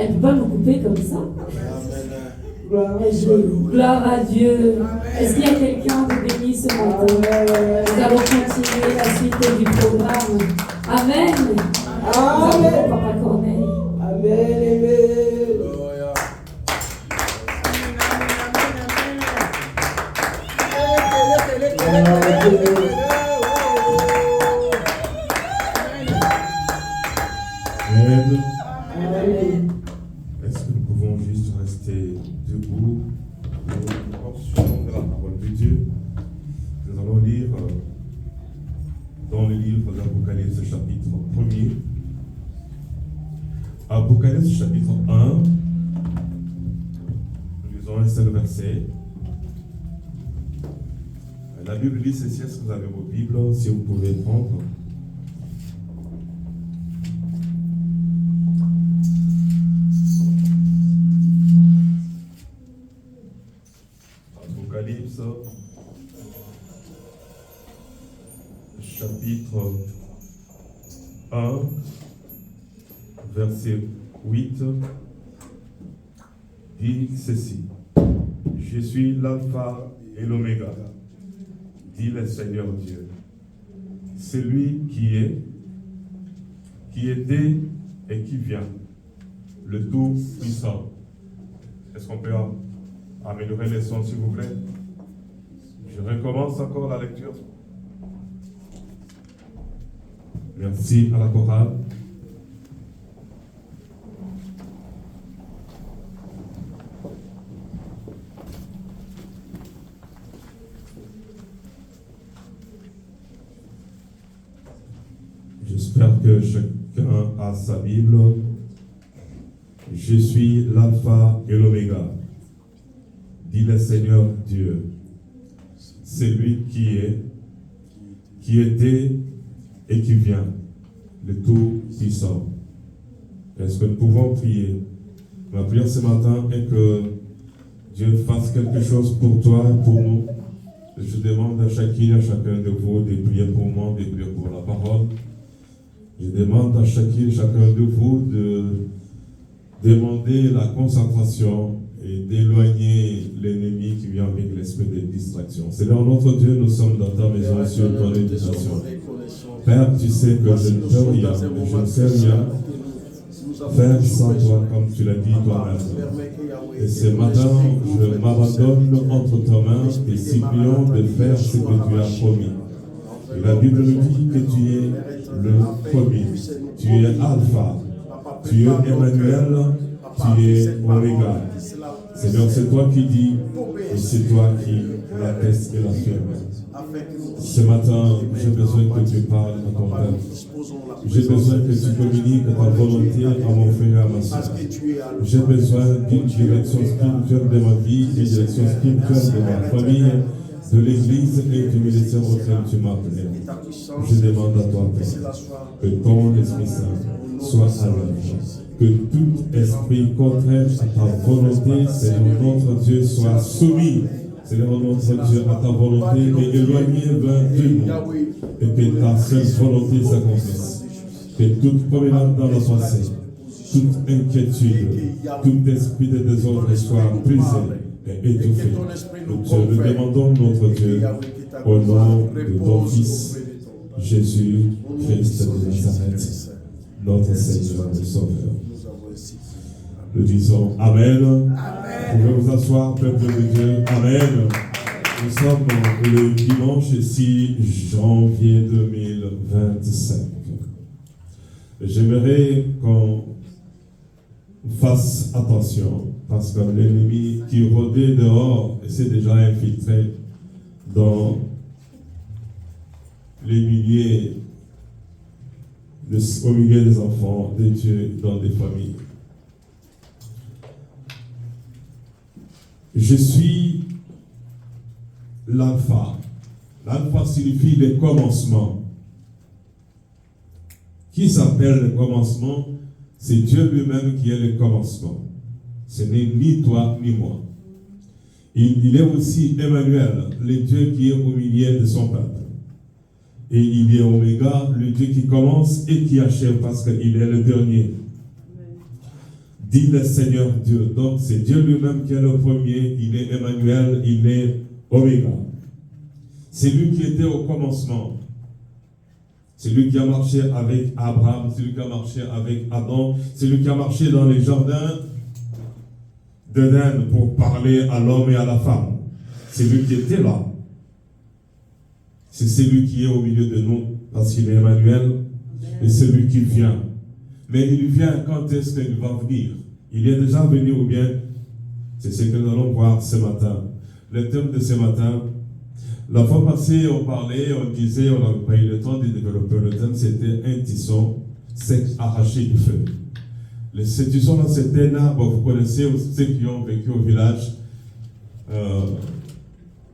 Elle ne peut pas me couper comme ça. Gloire à Dieu. Est-ce qu'il y a quelqu'un de béni ce matin? Nous allons continuer la suite du programme. Amen. Amen. Papa Corneille. Amen. Amen. Est-ce que nous pouvons juste rester debout pour une portion de la parole de Dieu? Nous allons lire dans le livre d'Apocalypse chapitre 1er. Apocalypse chapitre 1, nous lisons un seul verset. La Bible dit ceci, est-ce que vous avez vos Bibles, si vous pouvez prendre. Apocalypse chapitre 1, verset 8, dit ceci. Je suis l'alpha et l'oméga, dit le Seigneur Dieu. Celui qui est, qui était et qui vient, le Tout-Puissant. Est-ce qu'on peut améliorer les sons, s'il vous plaît? Je recommence encore la lecture. Merci à la chorale. J'espère que chacun a sa Bible. Je suis l'alpha et l'oméga, dit le Seigneur Dieu. C'est lui qui est, qui était et qui vient, le Tout-Puissant. Est-ce que nous pouvons prier? Ma prière ce matin est que Dieu fasse quelque chose pour toi et pour nous. Je demande à chacune et à chacun de vous de prier pour moi, de prier pour la parole. Je demande à chacune et chacun de vous de demander la concentration et d'éloigner l'ennemi qui vient avec l'esprit de distraction. Seigneur notre Dieu, nous sommes dans ta maison sur ton éducation. Père, tu sais que je ne peux rien, je ne sais rien faire sans toi, comme tu l'as dit toi-même. Et ce matin, je m'abandonne entre tes mains et supplions de faire ce que tu as promis. Et la Bible nous dit que tu es le premier, tu es Alpha, tu es Emmanuel, tu es Oméga. Seigneur, c'est toi qui dis et c'est toi qui l'atteste et l'affirme. Ce matin, j'ai besoin que tu parles à ton peuple. J'ai besoin que tu communiques ta volonté à mon frère et à ma soeur. J'ai besoin d'une direction spirituelle de ma vie, d'une direction spirituelle de ma famille, de l'Église et du ministère auquel tu m'as appelé. Je demande à toi, Père, que ton Esprit Saint soit à l'œuvre. Que tout esprit contraire à ta volonté, Seigneur notre Dieu, soit soumis, Seigneur notre Dieu, à ta volonté et éloigné de nous. Et que ta seule volonté s'accomplisse. Que toute promenade dans la pensée, toute inquiétude, tout esprit de désordre soit brisé et étouffé. Nous te le demandons, notre Dieu, au nom de ton Fils, Jésus-Christ de Nazareth, notre Seigneur et Sauveur. Nous disons Amen. Vous pouvez vous asseoir, peuple de Dieu. Amen. Nous sommes le dimanche 6 janvier 2025. J'aimerais qu'on fasse attention parce que l'ennemi qui rôdait dehors s'est déjà infiltré dans les milliers, au milieu des enfants de Dieu dans des familles. Je suis l'alpha. L'alpha signifie le commencement. Qui s'appelle le commencement? C'est Dieu lui-même qui est le commencement. Ce n'est ni toi ni moi. Il est aussi Emmanuel, le Dieu qui est au milieu de son peuple. Et il est Oméga, le Dieu qui commence et qui achève parce qu'il est le dernier. dit le Seigneur Dieu. Donc c'est Dieu lui-même qui est le premier, il est Emmanuel, il est Oméga. C'est lui qui était au commencement. C'est lui qui a marché avec Abraham, c'est lui qui a marché avec Adam, c'est lui qui a marché dans les jardins d'Éden pour parler à l'homme et à la femme. C'est lui qui était là. C'est celui qui est au milieu de nous, parce qu'il est Emmanuel, et c'est lui qui vient. Mais il vient quand est-ce qu'il va venir? Il est déjà venu ou bien? C'est ce que nous allons voir ce matin. Le thème de ce matin, la fois passée, on parlait, on disait, on n'avait pas eu le temps de développer le thème, c'était un tisson sec arraché du feu. Ce tisson-là, c'était un arbre, vous connaissez, ceux qui ont vécu au village.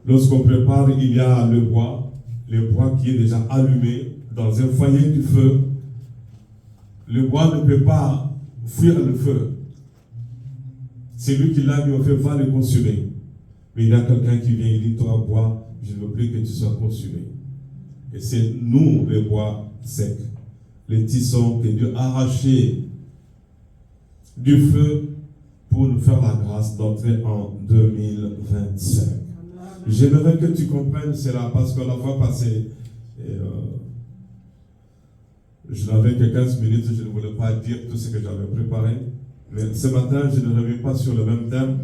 Lorsqu'on prépare, il y a le bois qui est déjà allumé dans un foyer du feu. Le bois ne peut pas fuir le feu. C'est lui qui l'a mis au feu, va le consumer. Mais il y a quelqu'un qui vient, il dit, toi, bois, je ne veux plus que tu sois consumé. Et c'est nous, les bois secs, les tissons que Dieu a arrachés du feu pour nous faire la grâce d'entrer en 2025. J'aimerais que tu comprennes cela parce que la fois passée, je n'avais que 15 minutes, je ne voulais pas dire tout ce que j'avais préparé. Mais ce matin, je ne reviens pas sur le même thème.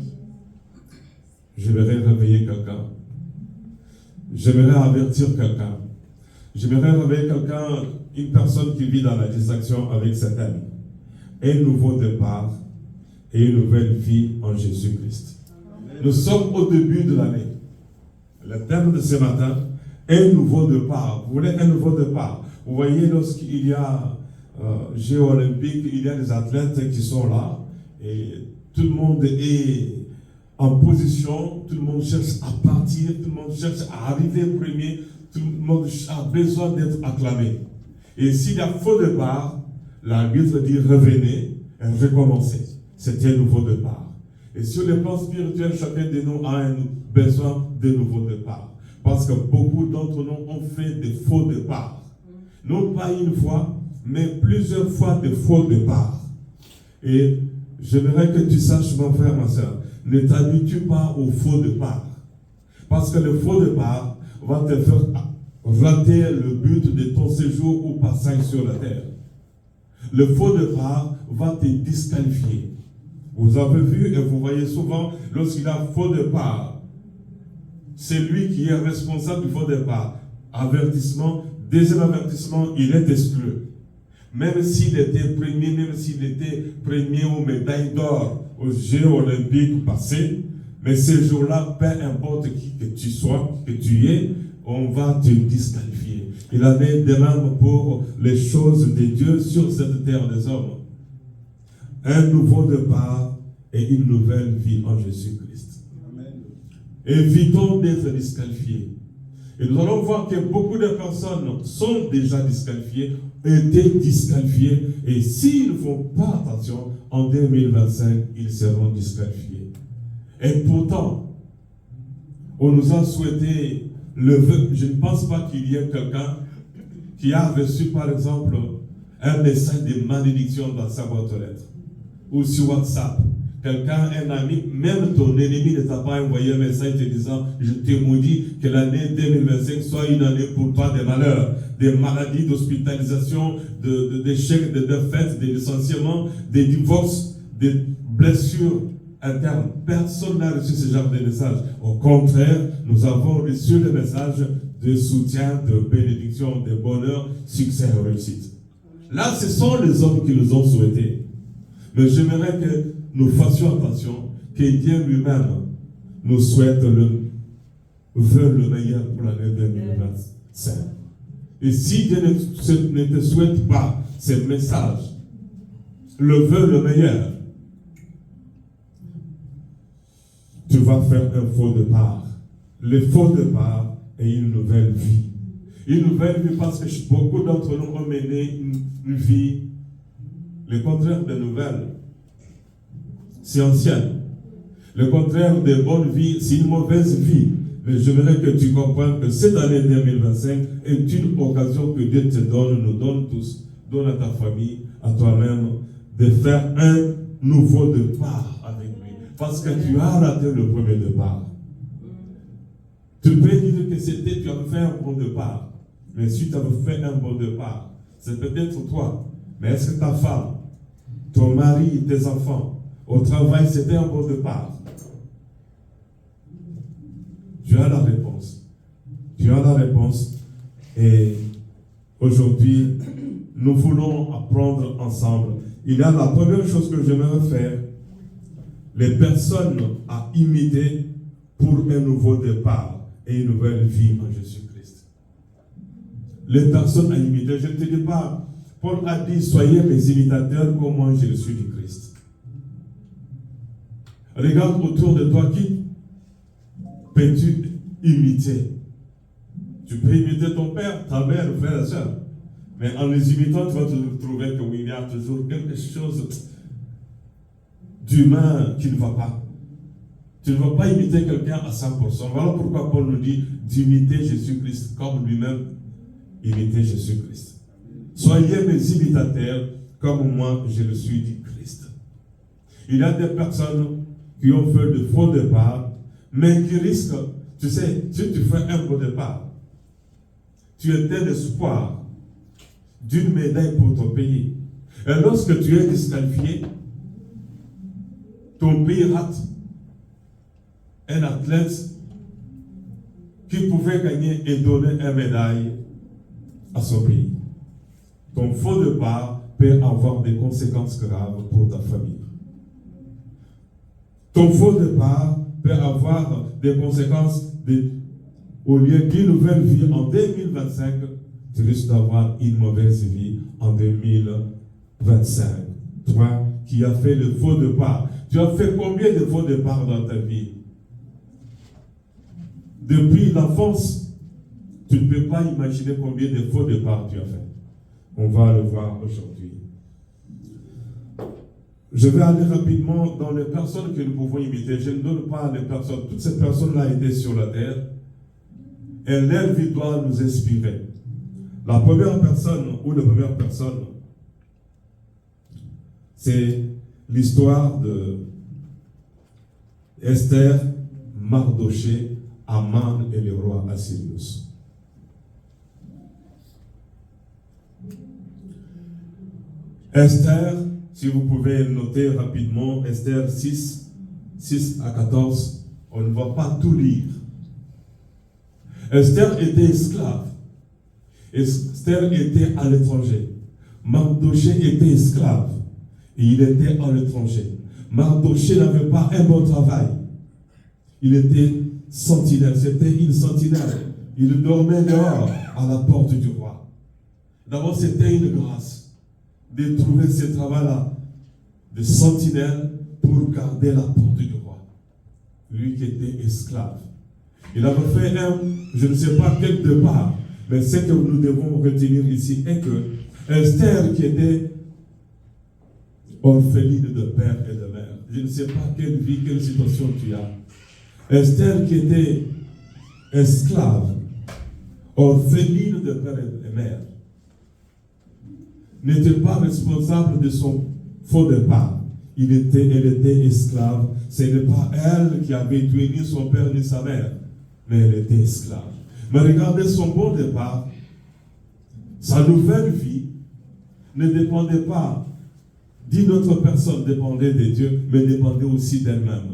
J'aimerais réveiller quelqu'un. J'aimerais avertir quelqu'un. J'aimerais réveiller quelqu'un, une personne qui vit dans la distraction avec ce thème. Un nouveau départ et une nouvelle vie en Jésus-Christ. Nous sommes au début de l'année. Le thème de ce matin, un nouveau départ. Vous voulez un nouveau départ? Vous voyez, lorsqu'il y a Jeux olympiques, il y a des athlètes qui sont là et tout le monde est en position, tout le monde cherche à partir, tout le monde cherche à arriver premier, tout le monde a besoin d'être acclamé. Et s'il y a faux départ, l'arbitre dit revenez et recommencez. C'est un nouveau départ. Et sur le plan spirituel, chacun de nous a besoin de nouveau départ. Parce que beaucoup d'entre nous ont fait des faux départs. Non pas une fois, mais plusieurs fois de faux départs. Et j'aimerais que tu saches, mon frère, ma soeur, ne t'habitue pas au faux départ. Parce que le faux départ va te faire rater le but de ton séjour ou passage sur la terre. Le faux départ va te disqualifier. Vous avez vu et vous voyez souvent, lorsqu'il y a faux départ, c'est lui qui est responsable du faux départ. Avertissement, deuxième avertissement, il est exclu. Même s'il était premier aux médailles d'or aux Jeux olympiques passés, mais ce jour-là, peu importe qui que tu sois, que tu es, on va te disqualifier. Il en est de même pour les choses de Dieu sur cette terre des hommes. Un nouveau départ et une nouvelle vie en Jésus-Christ. Évitons d'être disqualifiés. Et nous allons voir que beaucoup de personnes sont déjà disqualifiées, étaient disqualifiées, et s'ils ne font pas attention, en 2025, ils seront disqualifiés. Et pourtant, on nous a souhaité le vœu. Je ne pense pas qu'il y ait quelqu'un qui a reçu, par exemple, un message de malédiction dans sa boîte aux lettres ou sur WhatsApp. Quelqu'un, un ami, même ton ennemi ne t'a pas envoyé un message te disant « Je te maudis que l'année 2025 soit une année pour toi de malheurs, des maladies, d'hospitalisation, d'échecs, de défaites, de licenciements, des divorces, des blessures internes. » Personne n'a reçu ce genre de message. Au contraire, nous avons reçu le message de soutien, de bénédiction, de bonheur, succès et réussite. Là, ce sont les hommes qui nous ont souhaité. Mais j'aimerais que nous fassions attention, que Dieu lui-même nous souhaite veut le meilleur pour l'année 2025. Et si Dieu ne te souhaite pas ce message, veut le meilleur, tu vas faire un faux départ. Le faux départ est une nouvelle vie. Une nouvelle vie parce que beaucoup d'entre nous ont mené une vie, le contraire de nouvelle. C'est ancien. Le contraire de bonne vie, c'est une mauvaise vie. Mais j'aimerais que tu comprennes que cette année 2025 est une occasion que Dieu te donne, nous donne tous, donne à ta famille, à toi-même, de faire un nouveau départ avec lui. Parce que tu as raté le premier départ. Tu peux dire que tu avais fait un bon départ. Mais si tu avais fait un bon départ, c'est peut-être toi. Mais est-ce que ta femme, ton mari, tes enfants, au travail, c'était un bon départ? Tu as la réponse. Tu as la réponse. Et aujourd'hui, nous voulons apprendre ensemble. Il y a la première chose que j'aimerais faire. Les personnes à imiter pour un nouveau départ et une nouvelle vie en Jésus-Christ. Les personnes à imiter. Je ne te dis pas, Paul a dit, soyez mes imitateurs comme moi je le suis du Christ. Regarde autour de toi, qui peux-tu imiter? Tu peux imiter ton père, ta mère, frère et soeur. Mais en les imitant, tu vas trouver qu'il y a toujours quelque chose d'humain qui ne va pas. Tu ne vas pas imiter quelqu'un à 100%. Voilà pourquoi Paul nous dit d'imiter Jésus-Christ comme lui-même imitait Jésus-Christ. Soyez mes imitateurs comme moi je le suis du Christ. Il y a des personnes qui ont fait de faux départs, mais qui risquent, tu sais, si tu fais un faux départ, tu étais l'espoir d'une médaille pour ton pays. Et lorsque tu es disqualifié, ton pays rate un athlète qui pouvait gagner et donner une médaille à son pays. Ton faux départ peut avoir des conséquences graves pour ta famille. Ton faux départ peut avoir des conséquences au lieu d'une nouvelle vie en 2025, tu risques d'avoir une mauvaise vie en 2025. Toi qui as fait le faux départ, tu as fait combien de faux départs dans ta vie? Depuis l'enfance, tu ne peux pas imaginer combien de faux départs tu as fait. On va le voir aujourd'hui. Je vais aller rapidement dans les personnes que nous pouvons imiter. Je ne donne pas les personnes. Toutes ces personnes-là étaient sur la terre. Et leur vie doit nous inspirer. La première personne, ou la première personne, c'est l'histoire de Esther, Mardoché, Aman et le roi Assyrius. Esther, si vous pouvez noter rapidement, Esther 6 à 14, on ne va pas tout lire. Esther était esclave. Esther était à l'étranger. Mardoché était esclave. Et il était à l'étranger. Mardoché n'avait pas un bon travail. Il était sentinelle. C'était une sentinelle. Il dormait dehors à la porte du roi. D'abord, c'était une grâce de trouver ce travail-là de sentinelle pour garder la porte du roi. Lui qui était esclave. Il avait fait je ne sais pas quel départ, mais ce que nous devons retenir ici est que Esther qui était orpheline de père et de mère, je ne sais pas quelle vie, quelle situation tu as. Esther qui était esclave, orpheline de père et de mère, n'était pas responsable de son faux départ. Elle était esclave. Ce n'est pas elle qui avait tué ni son père ni sa mère, mais elle était esclave. Mais regardez son bon départ. Sa nouvelle vie ne dépendait pas d'une autre personne, dépendait de Dieu, mais dépendait aussi d'elle-même.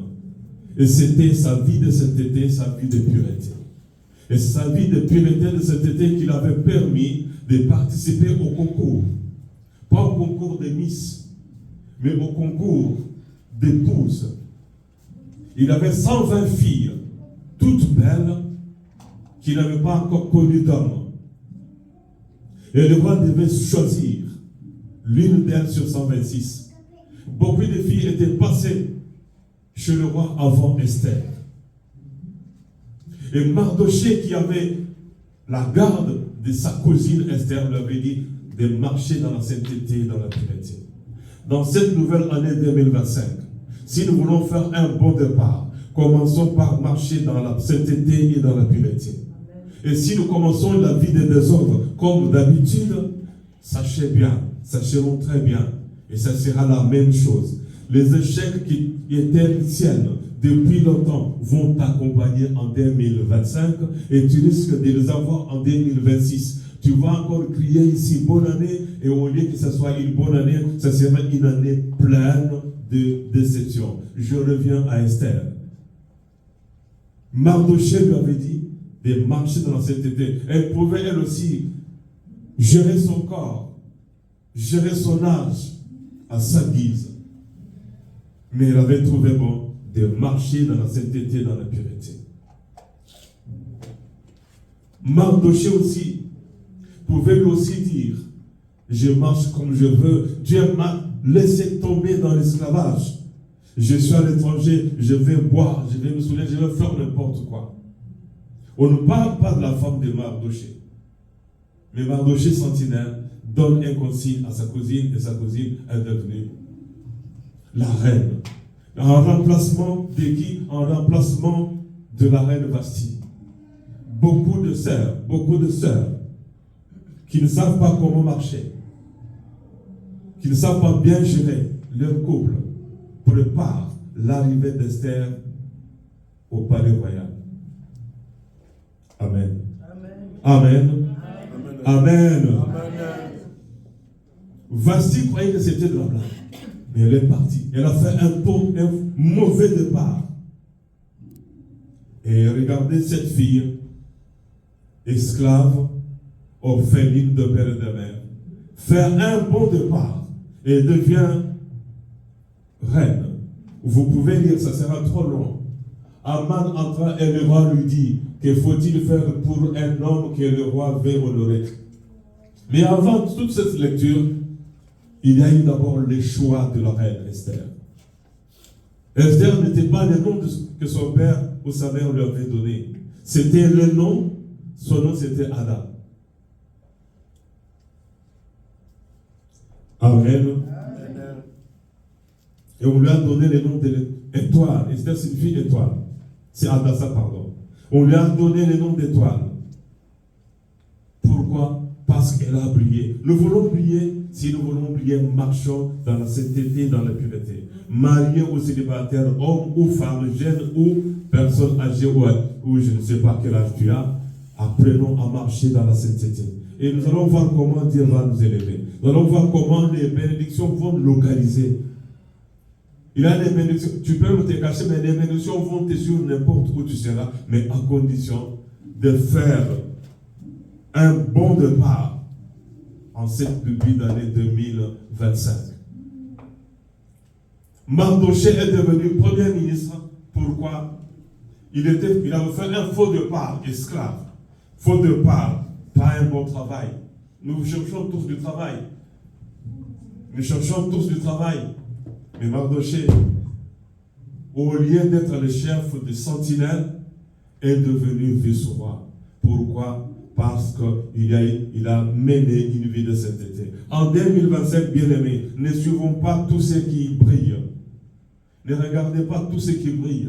Et c'était sa vie de cet été, sa vie de pureté. Et c'est sa vie de pureté de cet été qui l'avait permis de participer au concours. Pas au concours de Miss, mais au concours d'épouses. Il avait 120 filles, toutes belles, qui n'avaient pas encore connu d'homme. Et le roi devait choisir l'une d'elles sur 126. Beaucoup de filles étaient passées chez le roi avant Esther. Et Mardoché, qui avait la garde de sa cousine Esther, lui avait dit de marcher dans la sainteté et dans la pureté. Dans cette nouvelle année 2025, si nous voulons faire un bon départ, commençons par marcher dans la sainteté et dans la pureté. Et si nous commençons la vie de désordre comme d'habitude, sachez bien, sachez-le très bien, et ça sera la même chose. Les échecs qui étaient siennes depuis longtemps vont t'accompagner en 2025 et tu risques de les avoir en 2026. Tu vas encore crier ici bonne année et au lieu que ce soit une bonne année, ça sera une année pleine de déceptions. Je reviens à Esther. Mardochée lui avait dit de marcher dans la sainteté. Elle pouvait elle aussi gérer son corps, gérer son âge à sa guise. Mais elle avait trouvé bon de marcher dans la sainteté, dans la pureté. Mardochée aussi pouvait lui aussi dire, je marche comme je veux, Dieu m'a laissé tomber dans l'esclavage. Je suis à l'étranger, je vais boire, je vais me saouler, je vais faire n'importe quoi. On ne parle pas de la femme de Mardochée. Mais Mardochée sentinelle donne un consigne à sa cousine et sa cousine est devenue la reine. En remplacement de qui? En remplacement de la reine Vasti. Beaucoup de sœurs qui ne savent pas comment marcher, qui ne savent pas bien gérer leur couple, préparent l'arrivée d'Esther au palais royal. Amen. Amen. Amen. Vasti croyait que c'était de la blague. Mais elle est partie. Elle a fait un mauvais départ. Et regardez cette fille, esclave, orpheline de père et de mère, faire un bon départ et devient reine. Vous pouvez lire, ça sera trop long. Aman entra et le roi lui dit, que faut-il faire pour un homme que le roi veut honorer? Mais avant toute cette lecture, il y a eu d'abord le choix de la reine Esther. Esther n'était pas le nom que son père ou sa mère lui avait donné. C'était le nom, son nom c'était Ada. Amen. Et on lui a donné le nom de l'étoile. Esther signifie étoile. C'est Adassa, pardon. On lui a donné le nom d'étoile. Pourquoi? Parce qu'elle a brillé. Nous voulons briller. Si nous voulons briller, marchons dans la sainteté, dans la pureté. Mariés ou célibataires, hommes ou femmes, jeunes ou personnes âgées ou je ne sais pas quel âge tu as, apprenons à marcher dans la sainteté. Et nous allons voir comment Dieu va nous élever. Nous allons voir comment les bénédictions vont nous localiser. Il y a des bénédictions, tu peux te cacher, mais les bénédictions vont te suivre n'importe où tu seras, mais à condition de faire un bon départ en cette début d'année 2025. Mardochée est devenu premier ministre. Pourquoi? Il avait fait un faux départ, esclave. Faux départ, pas un bon travail. Nous cherchons tous du travail. Nous cherchons tous du travail. Mais Mardochée, au lieu d'être le chef de sentinelle, est devenu vice-roi. Pourquoi? Parce qu'il a mené une vie de sainteté. En 2025, bien-aimés, ne suivons pas tous ceux qui brillent. Ne regardez pas tous ceux qui brillent.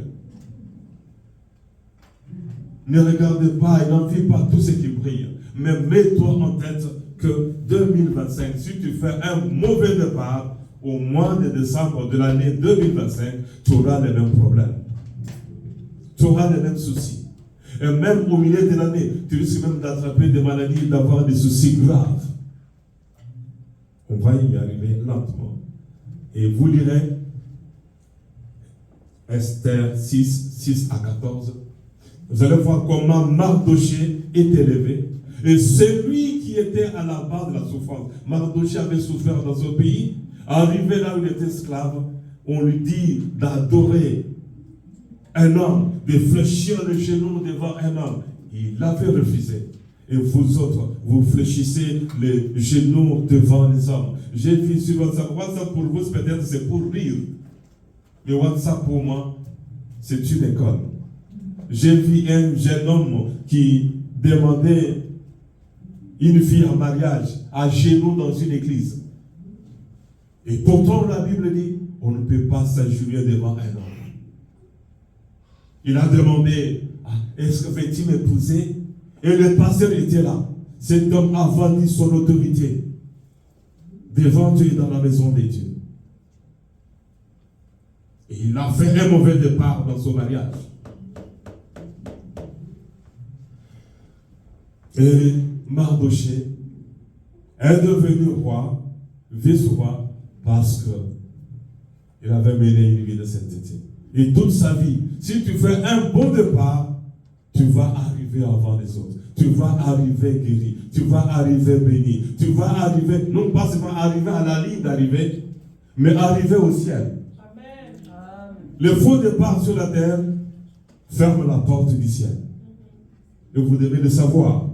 Ne regardez pas et n'envie pas tous ceux qui brillent. Mais mets-toi en tête que 2025, si tu fais un mauvais départ, au mois de décembre de l'année 2025, tu auras les mêmes problèmes. Tu auras les mêmes soucis. Et même au milieu de l'année, tu risques même d'attraper des maladies, d'avoir des soucis graves. On va y arriver lentement. Et vous lirez Esther 6 à 14. Vous allez voir comment Mardochée est élevé. Et celui qui était à la base de la souffrance, Mardochée avait souffert dans son pays. Arrivé là où il était esclave, on lui dit d'adorer un homme, de fléchir le genou devant un homme. Il avait refusé. Et vous autres, vous fléchissez les genoux devant les hommes. J'ai vu sur WhatsApp. WhatsApp pour vous, peut-être c'est pour rire. Mais WhatsApp pour moi, c'est une école. J'ai vu un jeune homme qui demandait une fille en mariage à genoux dans une église. Et pourtant, la Bible dit, on ne peut pas s'agenouiller devant un homme. Il a demandé, est-ce que veux-tu m'épouser? Et le pasteur était là. Cet homme a vendu son autorité devant Dieu dans la maison de Dieu. Et il a fait un mauvais départ dans son mariage. Et Mardochée est devenu roi, vice-roi, parce qu'il avait mené une vie de sainteté. Et toute sa vie, si tu fais un bon départ, tu vas arriver avant les autres. Tu vas arriver guéri. Tu vas arriver béni. Tu vas arriver, non pas seulement arriver à la ligne d'arrivée, mais arriver au ciel. Amen. Le faux départ sur la terre ferme la porte du ciel. Et vous devez le savoir.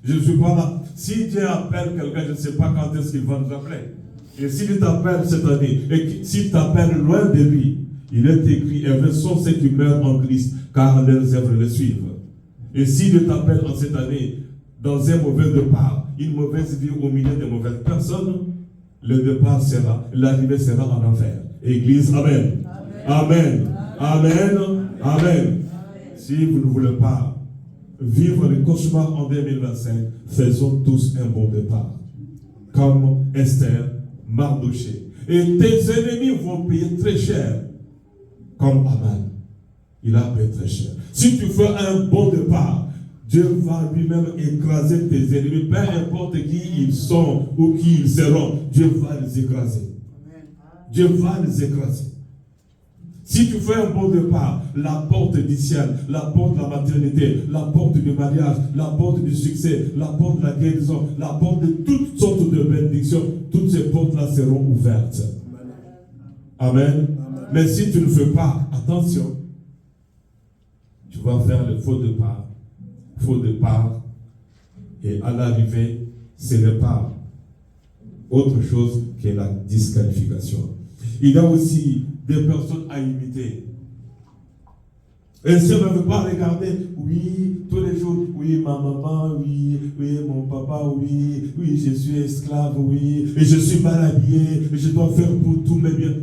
Je ne suis pas là. Si Dieu appelle quelqu'un, je ne sais pas quand est-ce qu'il va nous appeler. Et s'il t'appelle cette année, et s'il t'appelle loin de lui, il est écrit, heureux sont ceux qui meurent en Christ, car leurs œuvres le suivent. Et si Dieu t'appelle en cette année, dans un mauvais départ, une mauvaise vie au milieu de mauvaises personnes, le départ sera, l'arrivée sera en enfer. Église, Amen. Amen. Amen. Amen. Si vous ne voulez pas vivre le cauchemar en 2025, faisons tous un bon départ. Comme Esther, Mardochée. Et tes ennemis vont payer très cher. Comme Aman. Il a payé très cher. Si tu fais un bon départ, Dieu va lui-même écraser tes ennemis, peu importe qui ils sont ou qui ils seront, Dieu va les écraser. Dieu va les écraser. Si tu fais un bon départ, la porte du ciel, la porte de la maternité, la porte du mariage, la porte du succès, la porte de la guérison, la porte de toutes sortes de bénédictions, toutes ces portes-là seront ouvertes. Amen. Amen. Mais si tu ne fais pas attention, tu vas faire le faux départ. Faux départ. Et à l'arrivée, ce n'est pas autre chose que la disqualification. Il y a aussi des personnes à imiter. Et si on ne veut pas regarder, oui, tous les jours, oui, ma maman, oui, mon papa, oui, je suis esclave, oui, et je suis mal habillé, et je dois faire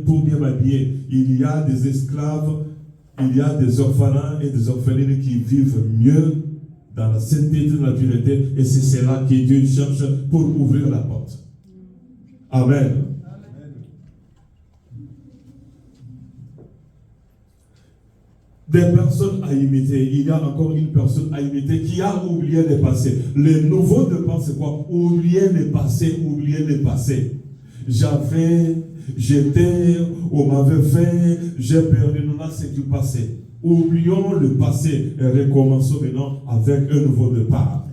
pour bien m'habiller. Il y a des esclaves, il y a des orphelins et des orphelines qui vivent mieux dans la sainteté de la pureté, et c'est cela que Dieu cherche pour ouvrir la porte. Amen. Des personnes à imiter. Il y a encore une personne à imiter qui a oublié le passé. Le nouveau départ, c'est quoi? Oublier le passé, oublier le passé. J'étais, on m'avait fait, j'ai perdu. Non, là, c'est du passé. Oublions le passé et recommençons maintenant avec un nouveau départ.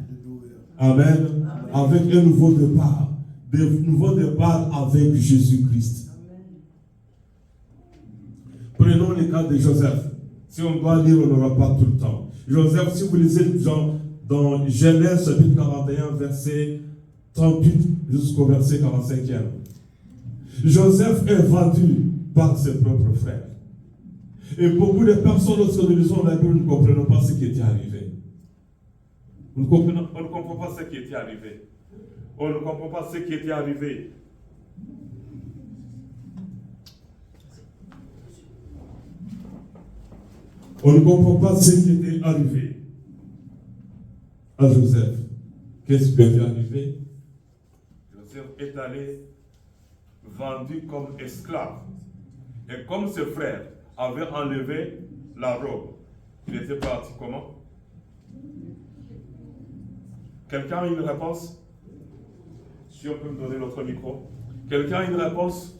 Amen. Avec un nouveau départ. Un nouveau départ avec Jésus-Christ. Prenons le cas de Joseph. Si on doit lire, on n'aura pas tout le temps. Joseph, si vous lisez dans Genèse chapitre 41, verset 38 jusqu'au verset 45e. Joseph est vendu par ses propres frères. Et beaucoup de personnes, lorsque nous lisons la Bible, nous ne comprenons pas ce qui était arrivé. On ne comprend pas ce qui était arrivé. On ne comprend pas ce qui était arrivé. On ne comprend pas ce qui était arrivé à Joseph. Qu'est-ce qui était arrivé? Joseph est allé vendu comme esclave. Et comme ses frères avaient enlevé la robe, il était parti comment? Quelqu'un a une réponse? Si on peut me donner notre micro. Quelqu'un a une réponse?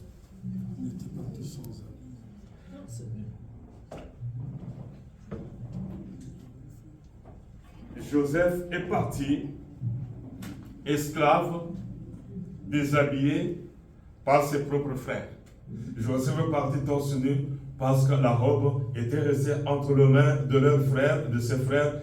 Joseph est parti, esclave, déshabillé par ses propres frères. Joseph est parti torse nu parce que la robe était restée entre les mains de leurs frères, de ses frères,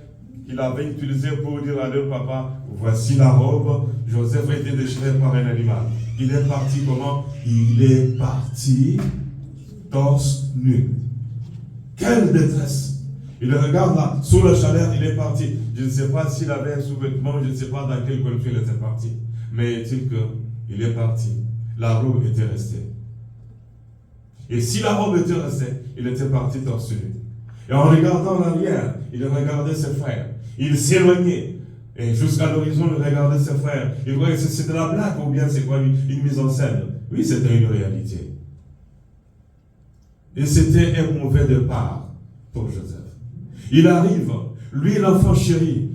qu'il avait utilisé pour dire à leur papa, voici la robe. Joseph a été déchiré par un animal. Il est parti comment? Il est parti torse nu. Quelle détresse! Il regarde là, sous le chaleur, il est parti. Je ne sais pas s'il avait un sous-vêtement, je ne sais pas dans quelle culture il était parti. Mais est-il qu'il est parti? La robe était restée. Et si la robe était restée, il était parti torse nu. Et en regardant l'arrière, il regardait ses frères. Il s'éloignait. Et jusqu'à l'horizon, il regardait ses frères. Il voyait que c'était de la blague ou bien c'est quoi une mise en scène? Oui, c'était une réalité. Et c'était un mauvais départ pour Joseph. Il arrive, lui l'enfant chéri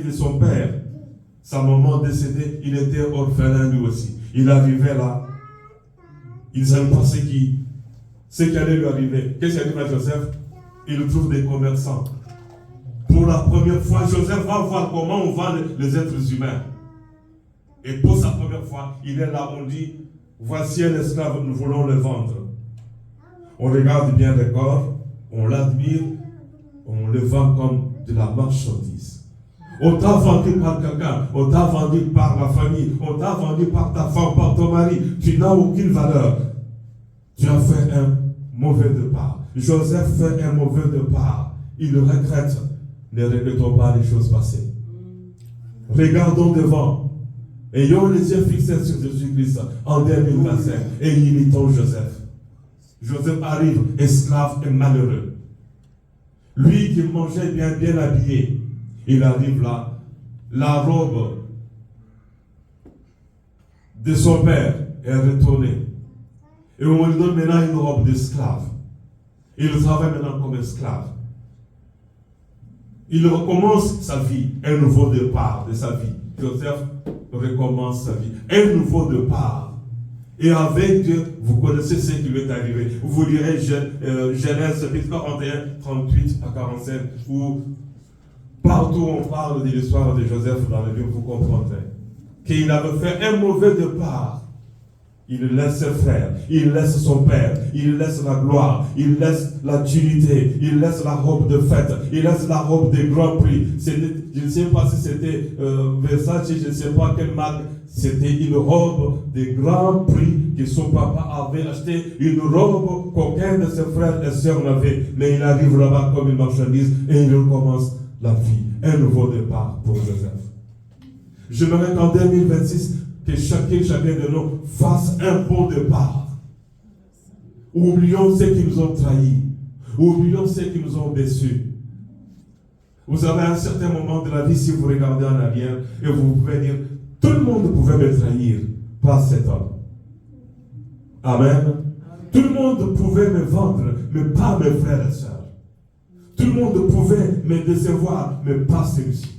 de son père. Sa maman décédée, il était orphelin lui aussi. Il arrivait là, il ne savait pas ce qui allait lui arriver. Qu'est-ce qui arrive à Joseph? Il trouve des commerçants. Pour la première fois, Joseph va voir comment on vend les êtres humains. Et pour sa première fois, il est là, on dit, voici un esclave, nous voulons le vendre. On regarde bien le corps, on l'admire, on le vend comme de la marchandise. On t'a vendu par quelqu'un, on t'a vendu par la famille, on t'a vendu par ta femme, par ton mari. Tu n'as aucune valeur. Tu as fait un mauvais départ. Joseph fait un mauvais départ. Il regrette. Ne regrettons pas les choses passées. Regardons devant. Ayons les yeux fixés sur Jésus-Christ en 2025 et imitons Joseph. Joseph arrive, esclave et malheureux. Lui qui mangeait bien habillé, il arrive là, la robe de son père est retournée. Et on lui donne maintenant une robe d'esclave. Il travaille maintenant comme esclave. Il recommence sa vie, un nouveau départ de sa vie. Joseph recommence sa vie, un nouveau départ. Et avec Dieu, vous connaissez ce qui lui est arrivé. Vous lirez Genèse chapitre 41, 38 à 45, où partout on parle de l'histoire de Joseph dans la Bible, vous comprendrez qu'il avait fait un mauvais départ. Il laisse ses frères, il laisse son père, il laisse la gloire, il laisse la dignité, il laisse la robe de fête, il laisse la robe des grands prix. Je ne sais pas si c'était Versace, je ne sais pas quelle marque, c'était une robe des grands prix que son papa avait acheté, une robe qu'aucun de ses frères et sœurs n'avait. Mais il arrive là-bas comme une marchandise et il recommence la vie, un nouveau départ pour Joseph. J'aimerais qu'en 2026, que chacun de nous fasse un bon départ. Oublions ceux qui nous ont trahis. Oublions ceux qui nous ont déçus. Vous avez un certain moment de la vie, si vous regardez en arrière, et vous pouvez dire, tout le monde pouvait me trahir, pas cet homme. Amen. Tout le monde pouvait me vendre, mais pas mes frères et sœurs. Tout le monde pouvait me décevoir, mais pas celui-ci.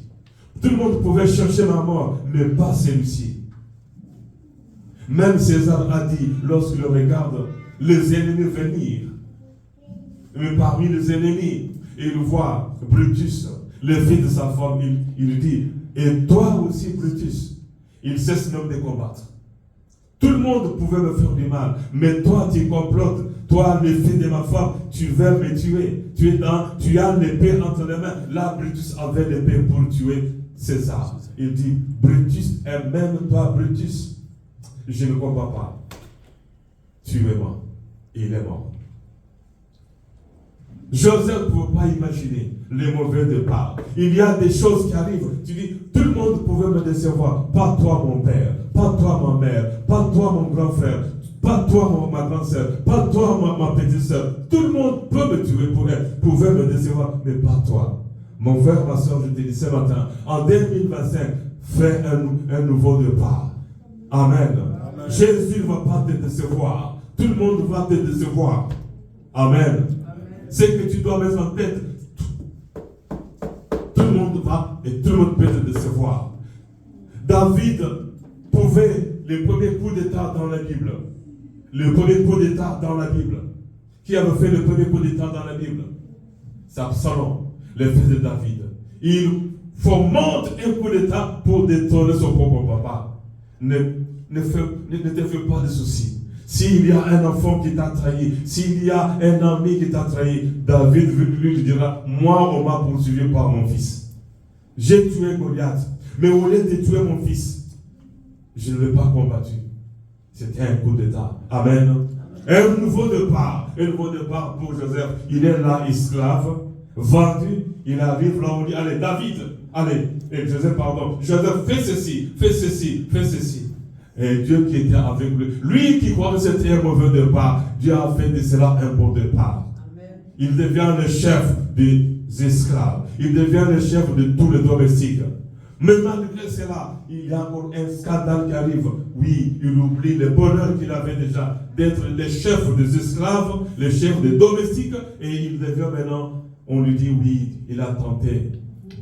Tout le monde pouvait chercher ma mort, mais pas celui-ci. Même César a dit, lorsqu'il regarde les ennemis venir, mais parmi les ennemis, il voit Brutus, le fils de sa femme, il dit, et toi aussi Brutus, il cesse même de combattre. Tout le monde pouvait me faire du mal, mais toi tu complotes, toi le fils de ma femme, tu veux me tuer, tu as l'épée entre les mains. Là Brutus avait l'épée pour tuer César. Il dit, Brutus, et même toi Brutus, je ne comprends pas. Tuez-moi. Il est mort. Joseph ne pouvait pas imaginer les mauvais départs. Il y a des choses qui arrivent. Tu dis, tout le monde pouvait me décevoir. Pas toi mon père, pas toi ma mère, pas toi mon grand frère, pas toi ma grande sœur, pas toi ma petite sœur. Tout le monde peut me tuer pour elle, pouvait me décevoir, mais pas toi. Mon frère, ma soeur, je te dis ce matin, en 2025, fais un nouveau départ. Amen. Jésus ne va pas te décevoir. Tout le monde va te décevoir. Amen. C'est que tu dois mettre en tête. Tout le monde va et tout le monde peut te décevoir. David pouvait, le premier coup d'état dans la Bible. Le premier coup d'état dans la Bible. Qui avait fait le premier coup d'état dans la Bible? C'est Absalom, le fils de David. Il fomente un coup d'état pour détrôner son propre papa. Ne te fais pas de soucis. S'il y a un enfant qui t'a trahi, s'il y a un ami qui t'a trahi, David lui dira, moi on m'a poursuivi par mon fils. J'ai tué Goliath, mais au lieu de tuer mon fils, je ne l'ai pas combattu. C'était un coup d'état. Amen. Un nouveau départ pour Joseph. Il est là, esclave, vendu. Il arrive là, on dit, allez David, allez, et Joseph, fais ceci, fais ceci, fais ceci. Et Dieu qui était avec lui qui croit que c'était un mauvais départ, Dieu a fait de cela un bon départ. Amen. Il devient le chef des esclaves. Il devient le chef de tous les domestiques. Mais malgré cela, il y a encore un scandale qui arrive. Oui, il oublie le bonheur qu'il avait déjà d'être le chef des esclaves, le chef des domestiques, et il devient maintenant, on lui dit oui, il a tenté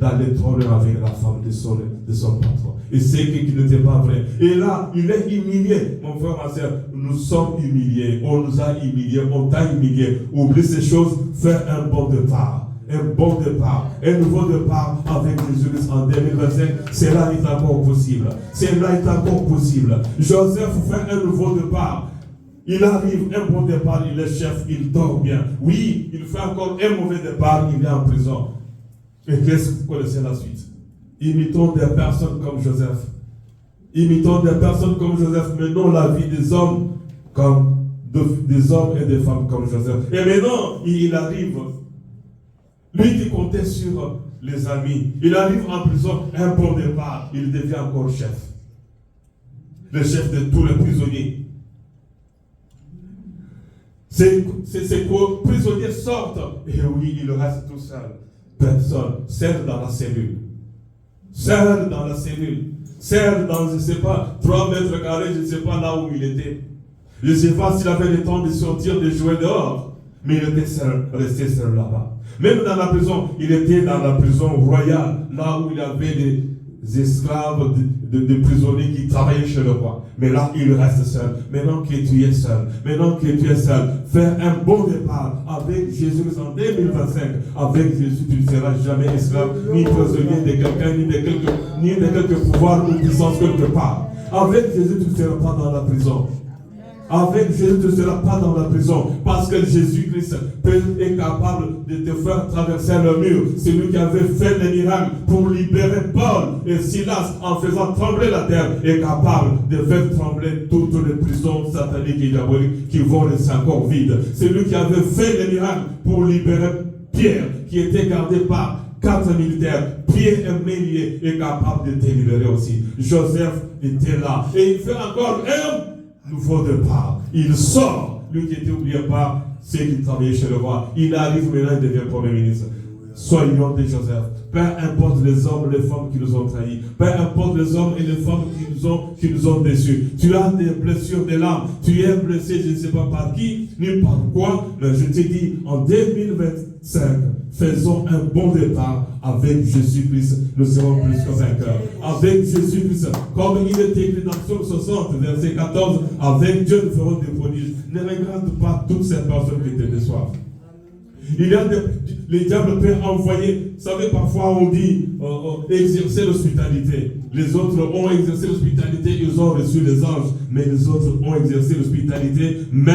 d'aller trôner avec la femme de son patron. Et c'est qui n'était pas vrai. Et là, il est humilié. Mon frère, ma soeur, nous sommes humiliés. On nous a humiliés, on t'a humilié. Oublie ces choses, fais un bon départ. Un bon départ, un nouveau départ avec Jésus en 2025, cela est encore possible. Cela est encore possible. Joseph fait un nouveau départ. Il arrive, un bon départ, il est chef, il dort bien. Oui, il fait encore un mauvais départ, il est en prison. Et qu'est-ce que vous connaissez la suite? Imitons des personnes comme Joseph. Imitons des personnes comme Joseph. Menons la vie des hommes comme des hommes et des femmes comme Joseph. Et maintenant, il arrive. Lui qui comptait sur les amis, il arrive en prison, un bon départ, il devient encore chef. Le chef de tous les prisonniers. Ces prisonniers sortent, et oui, il reste tout seul. Personne, seul dans la cellule. Seul dans la cellule. Seul dans, je ne sais pas, 3 mètres carrés, je ne sais pas là où il était. Je ne sais pas s'il avait le temps de sortir, de jouer dehors. Mais il était seul, resté seul là-bas. Même dans la prison, il était dans la prison royale, là où il y avait des esclaves, des prisonniers qui travaillaient chez le roi. Mais là, il reste seul. Maintenant que tu es seul, fais un bon départ avec Jésus en 2025. Avec Jésus, tu ne seras jamais esclave, ni prisonnier de quelqu'un, ni de quelque pouvoir ou puissance quelque part. Avec Jésus, tu ne seras pas dans la prison. Avec Jésus, tu ne seras pas dans la prison. Parce que Jésus-Christ est capable de te faire traverser le mur. C'est lui qui avait fait les miracles pour libérer Paul et Silas en faisant trembler la terre. Est capable de faire trembler toutes les prisons sataniques et diaboliques qui vont rester encore vides. C'est lui qui avait fait les miracles pour libérer Pierre qui était gardé par 4 militaires. Pierre et Mélier est capable de te libérer aussi. Joseph était là. Et il fait encore un nouveau départ. Il sort. Lui qui était oublié par ceux qui travaillaient chez le roi. Il arrive maintenant, il devient premier ministre. Soyons des Joseph. Peu importe les hommes et les femmes qui nous ont trahis. Peu importe les hommes et les femmes qui nous ont déçus. Tu as des blessures de l'âme. Tu es blessé, je ne sais pas par qui, ni par quoi. Mais je te dis, en 2025, faisons un bon départ avec Jésus-Christ. Nous serons plus que vainqueurs. Avec Jésus-Christ, comme il est écrit dans Psaume 60, verset 14, avec Dieu nous ferons des prodiges. Ne regarde pas toutes ces personnes qui te déçoivent. Il y a les diables peuvent envoyer, vous savez, parfois on dit exercer l'hospitalité. Les autres ont exercé l'hospitalité, ils ont reçu les anges, mais les autres ont exercé l'hospitalité, mais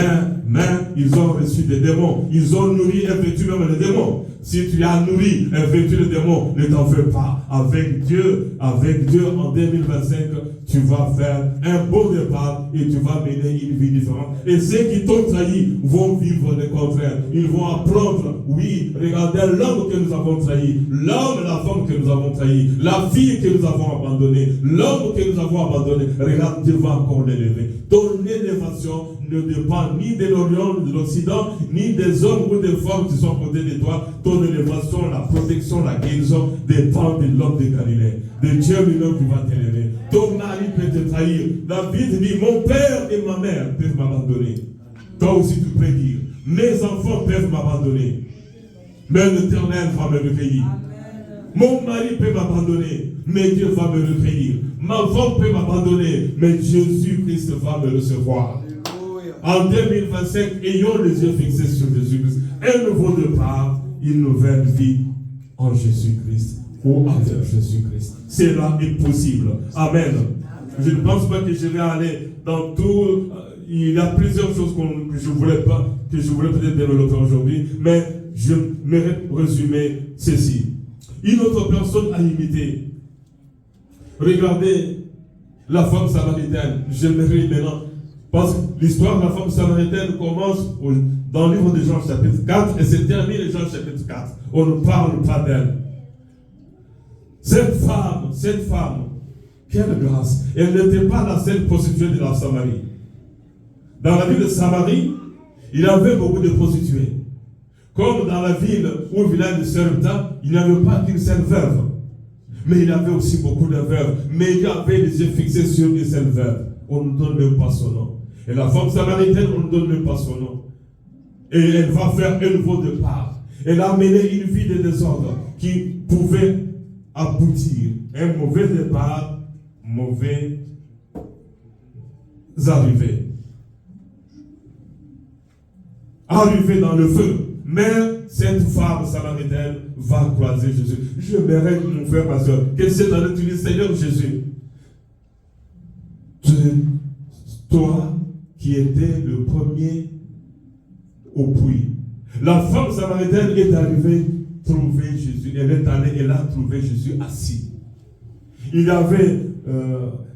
ils ont reçu des démons. Ils ont nourri et vêtu même les démons. Si tu as nourri et vêtu les démons, ne t'en fais pas. Avec Dieu en 2025, tu vas faire un bon départ et tu vas mener une vie différente. Et ceux qui t'ont trahi vont vivre le contraire. Ils vont apprendre, oui, regardez l'homme que nous avons trahi, l'homme et la femme que nous avons trahi, la fille que nous avons abandonnée, l'homme que nous avons abandonné. Regarde, Dieu va encore l'élever. Ton élévation ne dépend ni de l'Orient, ni de l'Occident, ni des hommes ou des femmes qui sont à côté de toi. Ton élévation, la protection, la guérison dépend de l'homme de Galilée, de Dieu lui-même qui va t'élever. Ton mari peut te trahir. David dit, mon père et ma mère peuvent m'abandonner. Toi aussi tu peux dire, mes enfants peuvent m'abandonner, mais l'Éternel va me recueillir. Mon mari peut m'abandonner, mais Dieu va me recueillir. Ma femme peut m'abandonner, mais Jésus-Christ va me recevoir. En 2025, ayons les yeux fixés sur Jésus-Christ. Un nouveau départ, une nouvelle vie en Jésus-Christ ou avec Jésus-Christ. Cela est possible. Amen. Je ne pense pas que je vais aller dans tout. Il y a plusieurs choses que je voulais peut-être développer aujourd'hui, mais je mérite résumer ceci. Une autre personne à imiter. Regardez la femme samaritaine. Je mérite maintenant. Parce que l'histoire de la femme samaritaine commence dans le livre de Jean chapitre 4 et se termine en Jean chapitre 4. On ne parle pas d'elle. Cette femme, quelle grâce. Elle n'était pas la seule prostituée de la Samarie. Dans la ville de Samarie, il y avait beaucoup de prostituées. Comme dans la ville où vivait le Sarepta, il n'y avait pas qu'une seule veuve. Mais il avait aussi beaucoup de veuves. Mais il avait les yeux fixés sur une seule veuve. On ne donne même pas son nom. Et la femme samaritaine, on ne donne même pas son nom. Et elle va faire un nouveau départ. Elle a mené une vie de désordre qui pouvait aboutir. Un mauvais départ, mauvais arrivées. Arrivée dans le feu. Mais cette femme samaritaine va croiser Jésus. Je m'aimerais, mon frère, ma soeur, que cette année tu dis, Seigneur Jésus, toi qui étais le premier au puits. La femme samaritaine est arrivée trouver Jésus. Elle est allée, elle a trouvé Jésus assis. Il y avait